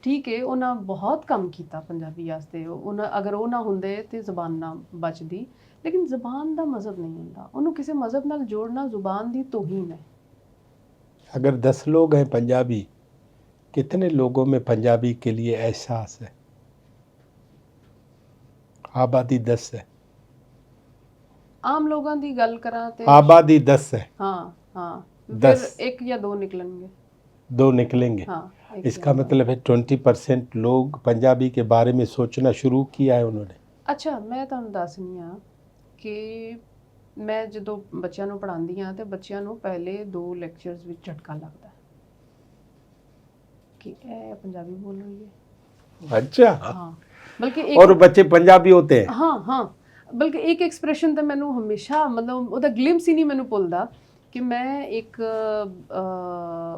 ਠੀਕ ਹੈ, ਉਹਨਾਂ ਬਹੁਤ ਕੰਮ ਕੀਤਾ ਪੰਜਾਬੀ ਵਾਸਤੇ, ਉਹਨਾਂ ਅਗਰ ਉਹ ਨਾ ਹੁੰਦੇ ਤੇ ਜ਼ੁਬਾਨ ਨਾ ਬਚਦੀ, ਲੇਕਿਨ ਜ਼ੁਬਾਨ ਦਾ ਮਜ਼ਹਬ ਨਹੀਂ ਹੁੰਦਾ, ਉਹਨੂੰ ਕਿਸੇ ਮਜ਼ਹਬ ਨਾਲ ਜੋੜਨਾ ਜ਼ੁਬਾਨ ਦੀ ਤੋਹੀਨ ਹੈ। अगर 10 लोग हैं पंजाबी, कितने लोगों में पंजाबी के लिए एहसास है? आबादी 10 है, ਆਮ ਲੋਕਾਂ ਦੀ ਗੱਲ ਕਰਾਂ ਤੇ आबादी 10 है, ਹਾਂ ਹਾਂ, ਫਿਰ 10 ਇੱਕ ਜਾਂ ਦੋ ਨਿਕਲਣਗੇ। 2 निकलेंगे। हाँ, एक इसका या दो। मतलब है 20% लोग पंजाबी के बारे में सोचना शुरू किया है उन्होंने। ਅੱਛਾ, ਮੈਂ ਤੁਹਾਨੂੰ ਦੱਸਣੀ ਆ ਕਿ ਮੈਂ ਜਦੋਂ ਬੱਚਿਆਂ ਨੂੰ ਪੜ੍ਹਾਉਂਦੀ ਹਾਂ ਤੇ ਬੱਚਿਆਂ ਨੂੰ ਪਹਿਲੇ 2 ਲੈਕਚਰਸ ਵਿੱਚ ਝਟਕਾ ਲੱਗਦਾ ਹੈ ਕਿ ਇਹ ਪੰਜਾਬੀ ਬੋਲ ਰਹੀ ਹੈ। अच्छा, ਹਾਂ, ਬਲਕਿ और ਇੱਕ बच्चे पंजाबी होते हैं। ਹਾਂ ਹਾਂ, ਬਲਕਿ ਇੱਕ ਐਕਸਪ੍ਰੈਸ਼ਨ ਤਾਂ ਮੈਨੂੰ ਹਮੇਸ਼ਾ ਮਤਲਬ ਉਹਦਾ ਗਲਿੰਪਸ ਹੀ ਨਹੀਂ ਮੈਨੂੰ ਭੁੱਲਦਾ ਕਿ ਮੈਂ ਇੱਕ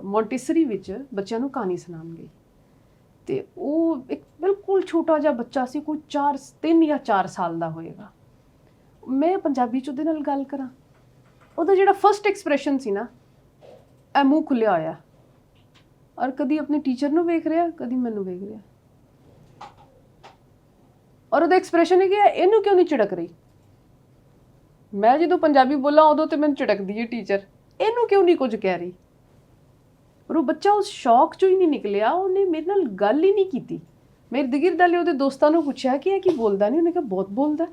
ਮੌਂਟੇਸਰੀ ਵਿੱਚ ਬੱਚਿਆਂ ਨੂੰ ਕਹਾਣੀ ਸੁਣਾਉਣ ਗਈ ਤੇ ਉਹ ਇੱਕ ਬਿਲਕੁਲ ਛੋਟਾ ਜਿਹਾ ਬੱਚਾ ਸੀ, ਕੋਈ 3 ਜਾਂ 4 ਸਾਲ ਦਾ ਹੋਏਗਾ। ਮੈਂ ਪੰਜਾਬੀ ਚ ਉਹਦੇ ਨਾਲ ਗੱਲ ਕਰਾਂ, ਉਹਦਾ ਜਿਹੜਾ ਫਸਟ ਐਕਸਪ੍ਰੈਸ਼ਨ ਸੀ ਨਾ, ਇਹ ਮੂੰਹ ਖੁੱਲਿਆ ਹੋਇਆ, ਔਰ ਕਦੀ ਆਪਣੇ ਟੀਚਰ ਨੂੰ ਵੇਖ ਰਿਹਾ, ਕਦੀ ਮੈਨੂੰ ਵੇਖ ਰਿਹਾ, ਔਰ ਉਹਦਾ ਐਕਸਪ੍ਰੈਸ਼ਨ ਹੈ ਕਿ ਇਹਨੂੰ ਕਿਉਂ ਨਹੀਂ ਝਿੜਕ ਰਹੀ। ਮੈਂ ਜਦੋਂ ਪੰਜਾਬੀ ਬੋਲਾਂ ਉਦੋਂ ਤੇ ਮੈਨੂੰ ਝਿੜਕਦੀ ਹੈ ਟੀਚਰ, ਇਹਨੂੰ ਕਿਉਂ ਨਹੀਂ ਕੁਝ ਕਹਿ ਰਹੀ। ਪਰ ਉਹ ਬੱਚਾ ਉਸ ਸ਼ੌਕ ਚੋਂ ਹੀ ਨਹੀਂ ਨਿਕਲਿਆ, ਉਹਨੇ ਮੇਰੇ ਨਾਲ ਗੱਲ ਹੀ ਨਹੀਂ ਕੀਤੀ। ਮੇਰੇ ਦਿਗਿਰਦ ਵਾਲੇ ਉਹਦੇ ਦੋਸਤਾਂ ਨੂੰ ਪੁੱਛਿਆ ਕਿ ਇਹ ਕੀ ਬੋਲਦਾ ਨਹੀਂ, ਉਹਨੇ ਕਿਹਾ ਬਹੁਤ ਬੋਲਦਾ,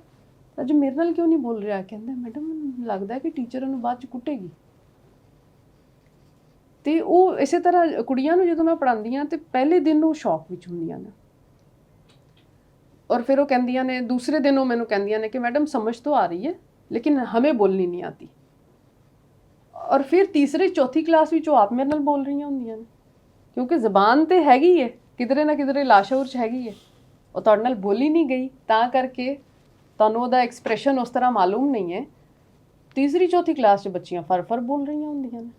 ਅੱਜ ਮੇਰੇ ਨਾਲ ਕਿਉਂ ਨਹੀਂ ਬੋਲ ਰਿਹਾ। ਕਹਿੰਦਾ ਮੈਡਮ ਮੈਨੂੰ ਲੱਗਦਾ ਕਿ ਟੀਚਰ ਉਹਨੂੰ ਬਾਅਦ ਚ ਕੁੱਟੇਗੀ। ਤੇ ਉਹ ਇਸੇ ਤਰ੍ਹਾਂ ਕੁੜੀਆਂ ਨੂੰ ਜਦੋਂ ਮੈਂ ਪੜ੍ਹਾਉਂਦੀ ਹਾਂ ਤੇ ਪਹਿਲੇ ਦਿਨ ਉਹ ਸ਼ੌਕ ਵਿੱਚ ਹੁੰਦੀਆਂ ਨੇ, और फिर वो कहदियाँ ने दूसरे दिन वो मैंने कहदियाँ ने कि मैडम समझ तो आ रही है लेकिन हमें बोलनी नहीं आती। और फिर तीसरी चौथी क्लास भी आप मेरे नाल बोल रही होंदियां ने, क्योंकि ज़बान तो हैगी है, किधरे ना किधरे लाशौर च हैगी है, वो तुहाडे नाल बोली नहीं गई, तां करके तुहानूं ओहदा एक्सप्रैशन उस तरह मालूम नहीं है। तीसरी चौथी क्लास च बच्चियां फर बोल रही होंदियां ने,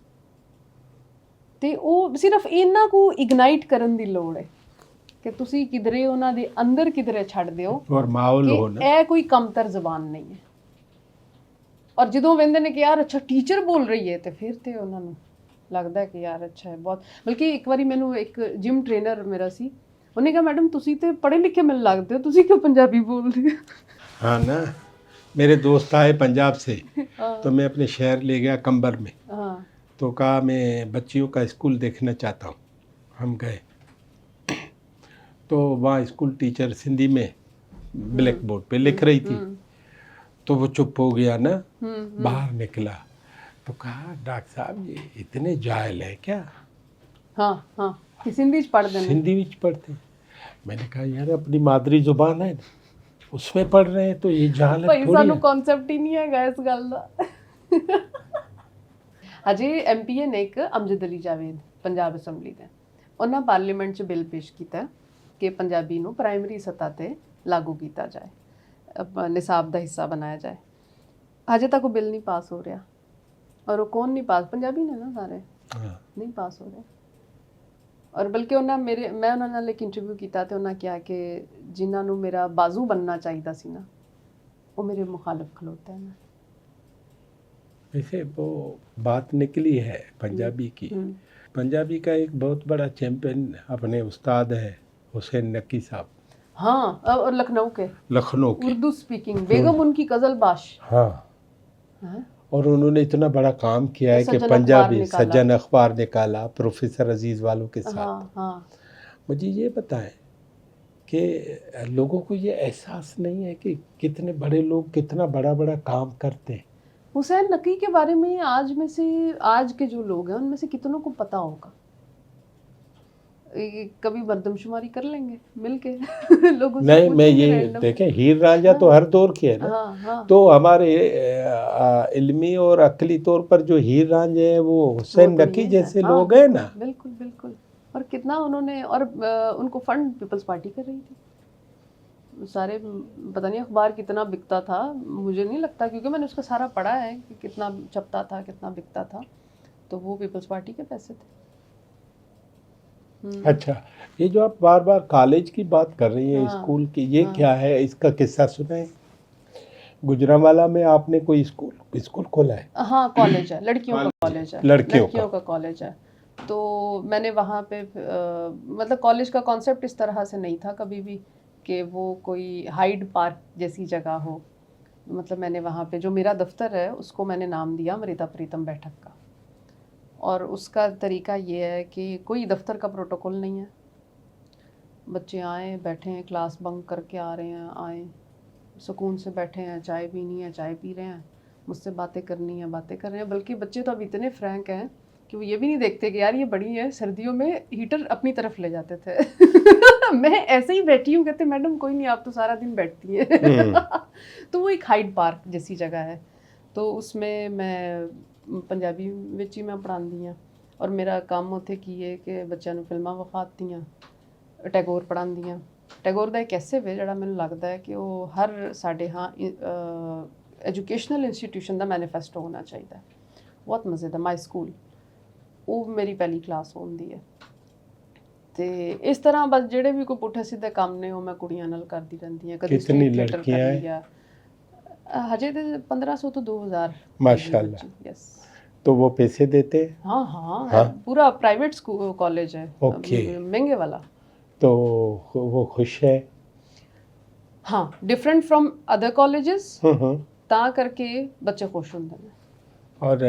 ते ਉਹ ਸਿਰਫ ਇਹਨਾਂ को ਇਗਨਾਈਟ ਕਰਨ ਦੀ ਲੋੜ ਹੈ ਕਿ ਤੁਸੀਂ ਕਿਧਰੇ ਉਹਨਾਂ ਦੇ ਅੰਦਰ ਕਿਧਰੇ ਛੱਡ ਦਿਓ और माहौल ਕਿ हो ना। ਇਹ ਕੋਈ ਕਮਤਰ ਜ਼ਬਾਨ ਨਹੀਂ ਹੈ। ਔਰ ਜਦੋਂ ਵੇਂਦੇ ਨੇ ਕਿ ਯਾਰ ਅੱਛਾ ਟੀਚਰ ਬੋਲ ਰਹੀ ਹੈ ਤੇ ਫਿਰ ਤੇ ਉਹਨਾਂ ਨੂੰ ਲੱਗਦਾ ਕਿ ਯਾਰ ਅੱਛਾ ਹੈ ਬਹੁਤ। ਬਲਕਿ ਇੱਕ ਵਾਰੀ ਮੈਨੂੰ ਇੱਕ ਜਿਮ ਟ੍ਰੇਨਰ ਮੇਰਾ ਸੀ, ਉਹਨੇ ਕਿਹਾ ਮੈਡਮ ਤੁਸੀਂ ਤੇ ਪੜ੍ਹੇ ਲਿਖੇ ਮੈਨੂੰ ਲੱਗਦੇ ਹੋ, ਤੁਸੀਂ ਕਿਉਂ ਪੰਜਾਬੀ ਬੋਲਦੇ ਹੋ। हाँ ना, मेरे दोस्त आए पंजाब से तो मैं अपने शहर ले गया कंबर में, हाँ तो कहा मैं बच्चियों का स्कूल देखना चाहता हूँ। हम गए तो वहाँ स्कूल टीचर सिंधी में ब्लैक बोर्ड पे लिख रही थी, तो वो चुप हो गया ना, बाहर निकला तो कहा डॉक्टर साहब ये इतने जाहिल है क्या। हाँ हाँ कि सिंधी च पढ़ते हैं। सिंधी विच पढ़ते। मैंने कहा यार अपनी मादरी जुबान है उसमें पढ़ रहे हैं तो ये जाहिल ਭਾਈ थोड़ी ਸਾਨੂੰ है। ਕਨਸੈਪਟ ਹੀ ਨਹੀਂ ਹੈਗਾ ਇਸ ਗੱਲ ਦਾ। ਅਜੇ ਐਮਪੀਏ ਨੇ ਇੱਕ ਅਮਜਦ ਅਲੀ ਜਾਵੇਦ ਪੰਜਾਬ ਅਸੈਂਬਲੀ ਦੇ, ਉਹਨਾਂ ਪਾਰਲੀਮੈਂਟ 'ਚ ਬਿੱਲ ਪੇਸ਼ ਕੀਤਾ ਕਿ ਪੰਜਾਬੀ ਨੂੰ ਪ੍ਰਾਇਮਰੀ ਸਤ੍ਹਾ ਤੇ ਲਾਗੂ ਕੀਤਾ ਜਾਏ, ਨਿਸਾਬ ਦਾ ਹਿੱਸਾ ਬਣਾਇਆ ਜਾਏ। ਅਜੇ ਤੱਕ ਉਹ ਬਿੱਲ ਨਹੀਂ ਪਾਸ ਹੋ ਰਿਹਾ, ਔਰ ਉਹ ਕੌਣ ਨਹੀਂ ਪਾਸ, ਪੰਜਾਬੀ ਨੇ ਨਾ ਸਾਰੇ, ਨਹੀਂ ਪਾਸ ਹੋ ਰਿਹਾ। ਔਰ ਬਲਕਿ ਮੈਂ ਉਹਨਾਂ ਨਾਲ ਇੱਕ ਇੰਟਰਵਿਊ ਕੀਤਾ ਤੇ ਉਹਨਾਂ ਕਿਹਾ ਕਿ ਜਿਨ੍ਹਾਂ ਨੂੰ ਮੇਰਾ ਬਾਜ਼ੂ ਬਣਨਾ ਚਾਹੀਦਾ ਸੀ ਨਾ, वो मेरे मुखालिफ खलोते हैं। वैसे वो बात निकली है पंजाबी की। पंजाबी का एक बहुत बड़ा चैम्पियन अपने उस्ताद है हुसैन नकी साहब। हाँ, और लखनऊ के उर्दू स्पीकिंग बेगम उनकी कज़लबाश। हाँ, और उन्होंने इतना बड़ा काम किया है कि पंजाबी सज्जन अखबार निकाला प्रोफेसर अजीज़ वालों के साथ। हाँ। मुझे ये बताएं कि लोगों को ये एहसास नहीं है कि कितने बड़े लोग कितना बड़ा बड़ा काम करते हैं। हुसैन नकी के बारे में आज के जो लोग हैं उनमें से कितनों को पता होगा, कभी मर्दमशुमारी कर लेंगे मिलके लोगों से। नहीं, मैं ये देखें हीर रांझा तो हर दौर के है ना। हाँ। तो हमारे इल्मी और अकली तौर पर जो हीर रांझे हैं वो हुसैन नकी जैसे लोग हैं ना। बिल्कुल बिल्कुल। और कितना उन्होंने, और उनको फंड पीपल्स पार्टी कर रही थी, सारे पता नहीं अखबार कितना बिकता था, मुझे नहीं लगता क्योंकि मैंने उसका सारा पढ़ा है कि कितना छपता था कितना बिकता था, तो वो पीपल्स पार्टी के पैसे थे। अच्छा, ये जो आप बार बार कॉलेज की बात कर रही हैं, स्कूल की, ये क्या है, इसका किस्सा सुनाएं। गुजरांवाला में आपने कोई स्कूल खोला है? हाँ, कॉलेज है, लड़कियों का कॉलेज है, लड़कियों का कॉलेज है। तो मैंने वहाँ पे मतलब कॉलेज का कॉन्सेप्ट इस तरह से नहीं था कभी भी कि वो कोई हाइड पार्क जैसी जगह हो। मतलब मैंने वहाँ पे जो मेरा दफ्तर है उसको मैंने नाम दिया अमृता प्रीतम बैठक का, और उसका तरीका ये है कि कोई दफ्तर का प्रोटोकॉल नहीं है। बच्चे आए बैठे हैं, क्लास बंक करके आ रहे हैं, आए सुकून से बैठे हैं, चाय पीनी है चाय पी रहे हैं, मुझसे बातें करनी है बातें कर रहे हैं। बल्कि बच्चे तो अब इतने फ्रैंक हैं कि वो ये भी नहीं देखते कि यार ये बड़ी है, सर्दियों में हीटर अपनी तरफ ले जाते थे मैं ऐसे ही बैठी हूँ, कहते मैडम कोई नहीं आप तो सारा दिन बैठती हैं तो वो एक हाइड पार्क जैसी जगह है। तो उसमें मैं पंजाबी विच ही मैं पढ़ाती हाँ, और मेरा काम उत्थे की है कि बच्चों ਨੂੰ ਫਿਲਮਾਂ ਵਿਖਾਤੀਆਂ, ਟੈਗੋਰ ਪੜ੍ਹਾਉਂਦੀਆਂ। ਟੈਗੋਰ ਦਾ ਇੱਕ ਐਸੇ ਵੇ ਜਿਹੜਾ ਮੈਨੂੰ ਲੱਗਦਾ ਹੈ ਕਿ ਉਹ ਹਰ ਸਾਡੇ ਹਾਂ ਐਜੂਕੇਸ਼ਨਲ ਇੰਸਟੀਟਿਊਸ਼ਨ ਦਾ ਮੈਨੀਫੈਸਟੋ ਹੋਣਾ ਚਾਹੀਦਾ ਹੈ। ਬਹੁਤ ਮਜ਼ੇ ਦਾ ਮਾਈ ਸਕੂਲ, ਉਹ ਮੇਰੀ ਪਹਿਲੀ ਕਲਾਸ ਹੁੰਦੀ ਹੈ। ਤੇ ਇਸ ਤਰ੍ਹਾਂ ਬਸ ਜਿਹੜੇ ਵੀ ਕੋਈ ਪੁੱਠੇ ਸਿੱਧੇ ਕੰਮ ਨੇ ਉਹ ਮੈਂ ਕੁੜੀਆਂ ਨਾਲ ਕਰਦੀ ਰਹਿੰਦੀ ਹਾਂ। ਕਦੇ ਕਿਤਨੀ ਸਟੇਟ ਥੀਏਟਰ ਲੜਕੀਆਂ ਕਰ ਲਿਆ, हजे तो 1500 तो 2000 माशाल्लाह। यस। तो वो पैसे देते? हाँ हाँ, पूरा प्राइवेट स्कूल कॉलेज है, ओके। महंगे वाला। तो वो खुश है? हाँ, डिफरेंट फ्रॉम अदर कॉलेजेस, ता करके बच्चे खुश होंगे। और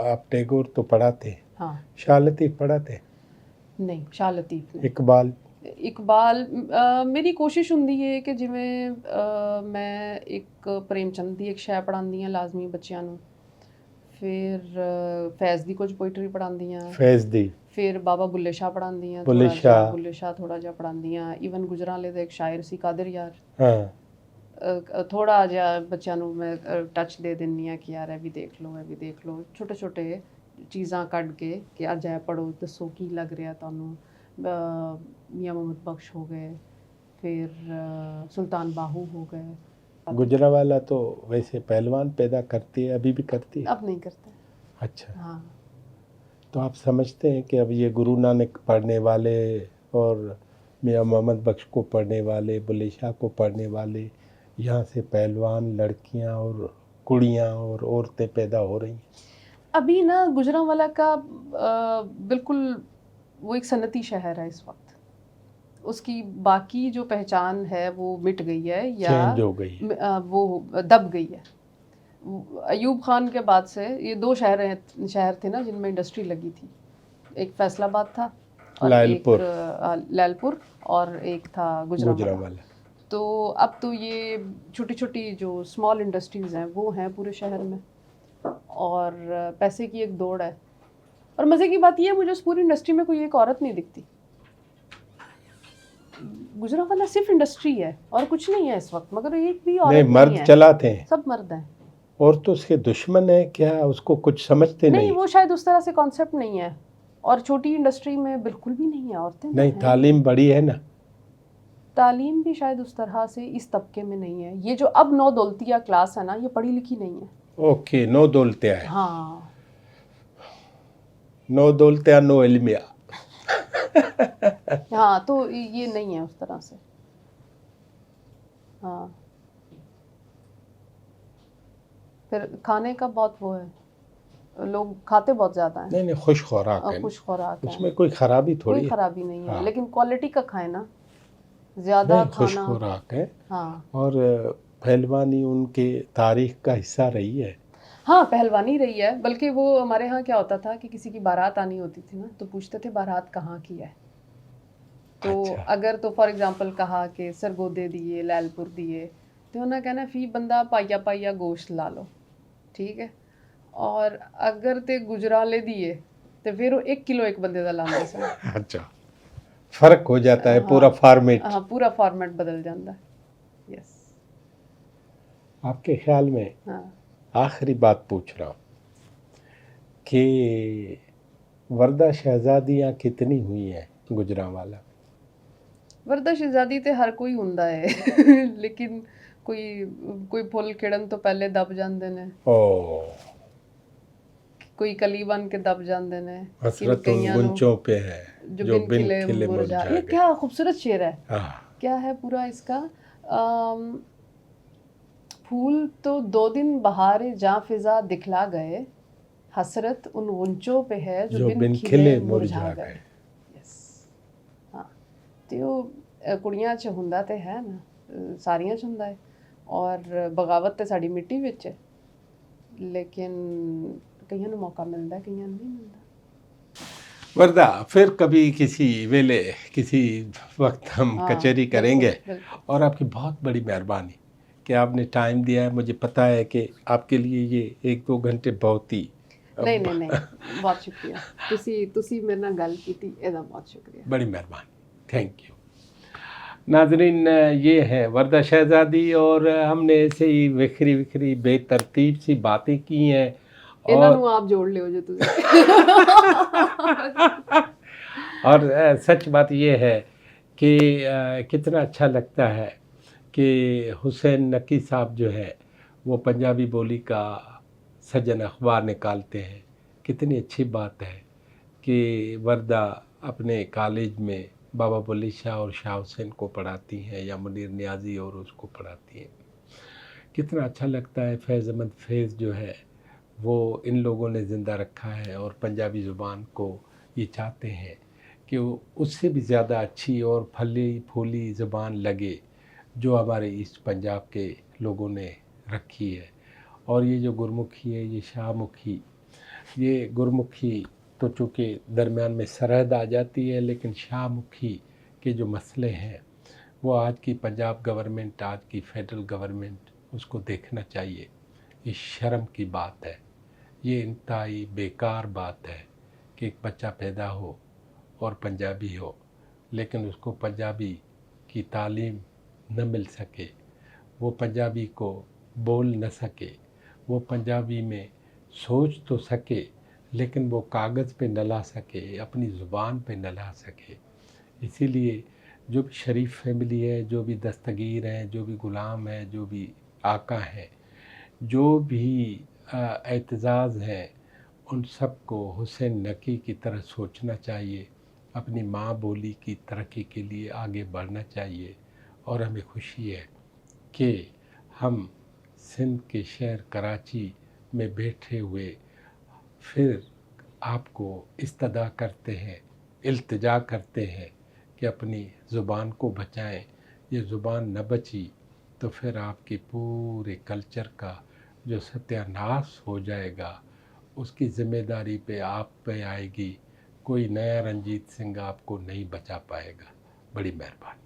आप टैगोर तो पढ़ाते? हाँ। शाह लतीफ़ पढ़ाते? नहीं, शाह लतीफ़ नहीं। इकबाल मेरी कोशिश होंदी है कि जिवें मैं एक प्रेमचंद की एक शै पढ़ाती हाँ लाजमी बच्चों नूं, फिर फैज़ दी कुछ पोइटरी पढ़ाती हाँ, फैज़ दी, फिर बाबा बुल्ले शाह पढ़ाती हाँ, बुल्ले शाह थोड़ा जिहा पढ़ाती हाँ। ईवन गुजरांवाले दा एक शायर सी कादिर यार, हाँ, थोड़ा जिहा बच्चों नूं मैं टच दे दिंदी हाँ कि यार ये भी देख लो, छोटे छोटे चीज़ां कढ के कि अज ऐ पढ़ो दसो की लग रहा तुहानूं। मियाँ मोहम्मद बख्श हो गए, फिर सुल्तान बाहू हो गए। गुजरांवाला तो वैसे पहलवान पैदा करती है, अभी भी करती है? अब नहीं करते। अच्छा। हाँ। तो आप समझते हैं कि अब ये गुरु नानक पढ़ने वाले और मियाँ मोहम्मद बख्श को पढ़ने वाले, बुल्ले शाह को पढ़ने वाले, यहाँ से पहलवान लड़कियाँ और कुड़ियाँ और औरतें पैदा हो रही हैं? अभी ना गुजरांवाला का बिल्कुल वो एक सनती शहर है इस वक्त, उसकी बाकी जो पहचान है वो मिट गई है या चेंज हो गई है, वो दब गई है। अयूब खान के बाद से ये दो शहर थे ना जिनमें इंडस्ट्री लगी थी, एक फैसलाबाद था और लैलपुर और एक था गुजरांवाला। तो अब तो ये छोटी छोटी जो स्मॉल इंडस्ट्रीज़ हैं वो हैं पूरे शहर में, और पैसे की एक दौड़ है। और मज़े की बात ये है मुझे उस पूरी इंडस्ट्री में कोई एक औरत नहीं दिखती। गुजरांवाला सिर्फ इंडस्ट्री है और कुछ नहीं है इस वक्त, मगर एक भी औरत नहीं, मर्द चलाते हैं, सब मर्द हैं। और तो उसके दुश्मन है क्या, उसको कुछ समझते नहीं? वो शायद उस तरह से कॉन्सेप्ट नहीं है, और छोटी इंडस्ट्री में बिल्कुल भी नहीं है औरतें। नहीं, तालीम बड़ी है ना, तालीम भी शायद उस तरह से इस तबके में नहीं है। ये जो अब नौ दौलतिया क्लास है ना, ये पढ़ी लिखी नहीं है। ओके, नौ दौलतिया है। हाँ, नो दौलतिया नो इल्मिया हाँ, तो ये नहीं है उस तरह से। हाँ, फिर खाने का बहुत वो है, लोग खाते बहुत ज़्यादा हैं। नहीं, खुश खुराक है, उसमें कोई खराबी थोड़ी, कोई खराबी नहीं है। हाँ। लेकिन क्वालिटी का खाए ना, ज़्यादा खुश खाना। खुराक है। हाँ, और पहलवानी उनके तारीख का हिस्सा रही है। हाँ, पहलवानी रही है। बल्कि वो हमारे यहाँ क्या होता था कि किसी की बारात आनी होती थी ना, तो पूछते थे बारात कहाँ की है। तो अच्छा। अगर तो फॉर एग्जांपल कहा कि सरगोदे दिए, लैलपुर दिए, तो उन्हें कहना फी बंदा पाइया पाइया गोश्त ला लो, ठीक है। और अगर ते गुजराले दिए तो फिर वो 1 किलो एक बंदे का लाते सन। अच्छा, फर्क हो जाता है, पूरा फॉर्मेट। हाँ, पूरा फॉर्मेट बदल जाता है। यस। आपके ख्याल में, हाँ, आखिरी बात पूछ रहा हूँ कि वर्दा शहजादियाँ कितनी हुई हैं गुजरांवाला? वर्दा शहजादी ते हर कोई हुंदा है लेकिन कोई फुल खिड़न तो पहले दब जाते ने, कोई कली बन के दब जाते ने। हसरत उन गुंचों पे है जो बिन खिले मुरझा गए। ये क्या खूबसूरत शेर है। हाँ। क्या है पूरा इसका? फूल तो 2 दिन बहारे जहाँ फिजा दिखला गए, हसरत उन गुंचों पे है जो बिन खिले मुरझा गए। यस, हाँ, ਤੇ ਉਹ ਕੁੜੀਆਂ 'ਚ ਹੁੰਦਾ ਤੇ ਹੈ ਨਾ, ਸਾਰੀਆਂ 'ਚ ਹੁੰਦਾ ਹੈ, ਔਰ ਬਗਾਵਤ ਤੇ ਸਾਡੀ ਮਿੱਟੀ ਵਿੱਚ ਹੈ, ਲੇਕਿਨ ਕਈਆਂ ਨੂੰ ਮੌਕਾ ਮਿਲਦਾ ਹੈ, ਕਈਆਂ ਨੂੰ ਨਹੀਂ ਮਿਲਦਾ। वर्दा फिर कभी किसी वेले किसी वक्त हम हाँ, कचहरी बिल्कुल, करेंगे। बिल्कुल। और आपकी बहुत बड़ी मेहरबानी कि आपने टाइम दिया है। मुझे पता है कि आपके लिए ये 1-2 घंटे बहुत ही ਨਹੀਂ ਨਹੀਂ ਨਹੀਂ, ਬਹੁਤ ਸ਼ੁਕਰੀਆ, ਤੁਸੀਂ ਮੇਰੇ ਨਾਲ ਗੱਲ ਕੀਤੀ, ਇਹਦਾ ਬਹੁਤ ਸ਼ੁਕਰੀਆ। बड़ी मेहरबानी, थैंक यू। नाजरीन, ये है वर्दा शहजादी, और हमने ऐसे ही विखरी विखरी बेतरतीब सी बातें की हैं। ਇਹਨਾਂ ਨੂੰ ਆਪ ਜੋੜ ਲਿਓ ਜੇ ਤੁਸੀਂ। और सच बात ये है कि कितना अच्छा लगता है कि हुसैन नकी साहब जो है वो पंजाबी बोली का सजन अखबार निकालते हैं। कितनी अच्छी बात है कि वर्दा अपने कॉलेज में बाबा बुल्ले शाह और शाह हुसैन को पढ़ाती हैं, या मुनीर नियाज़ी और उसको पढ़ाती हैं। कितना अच्छा लगता है। फैज़ अहमद फैज़ जो है वो इन लोगों ने ज़िंदा रखा है, और पंजाबी ज़ुबान को ये चाहते हैं कि वो उससे भी ज़्यादा अच्छी और फली फूली ज़ुबान लगे जो हमारे ईस्ट पंजाब के लोगों ने रखी है। और ये जो गुरमुखी है, ये शाहमुखी, ये गुरमुखी तो चूँकि दरमियान में सरहद आ जाती है, लेकिन शाहमुखी के जो मसले हैं वो आज की पंजाब गवर्नमेंट, आज की फेडरल गवर्नमेंट उसको देखना चाहिए। ये शर्म की बात है, ये इंतहाई बेकार बात है कि एक बच्चा पैदा हो और पंजाबी हो, लेकिन उसको पंजाबी की तालीम न मिल सके, वो पंजाबी को बोल न सके, वो पंजाबी में सोच तो सके लेकिन वो कागज़ पे न ला सके, अपनी ज़ुबान पे न ला सके। इसीलिए जो भी शरीफ फैमिली है, जो भी दस्तगीर हैं, जो भी ग़ुलाम हैं, जो भी आका हैं, जो भी एतज़ाज़ हैं, उन सब को हुसैन नकी की तरह सोचना चाहिए, अपनी माँ बोली की तरक्की के लिए आगे बढ़ना चाहिए। और हमें खुशी है कि हम सिंध के शहर कराची में बैठे हुए फिर आपको इस्तदा करते हैं, इल्तिजा करते हैं कि अपनी ज़ुबान को बचाएं। ये ज़ुबान न बची तो फिर आपके पूरे कल्चर का जो सत्यानाश हो जाएगा, उसकी ज़िम्मेदारी पे आप पे आएगी। कोई नया रंजीत सिंह आपको नहीं बचा पाएगा। बड़ी मेहरबानी।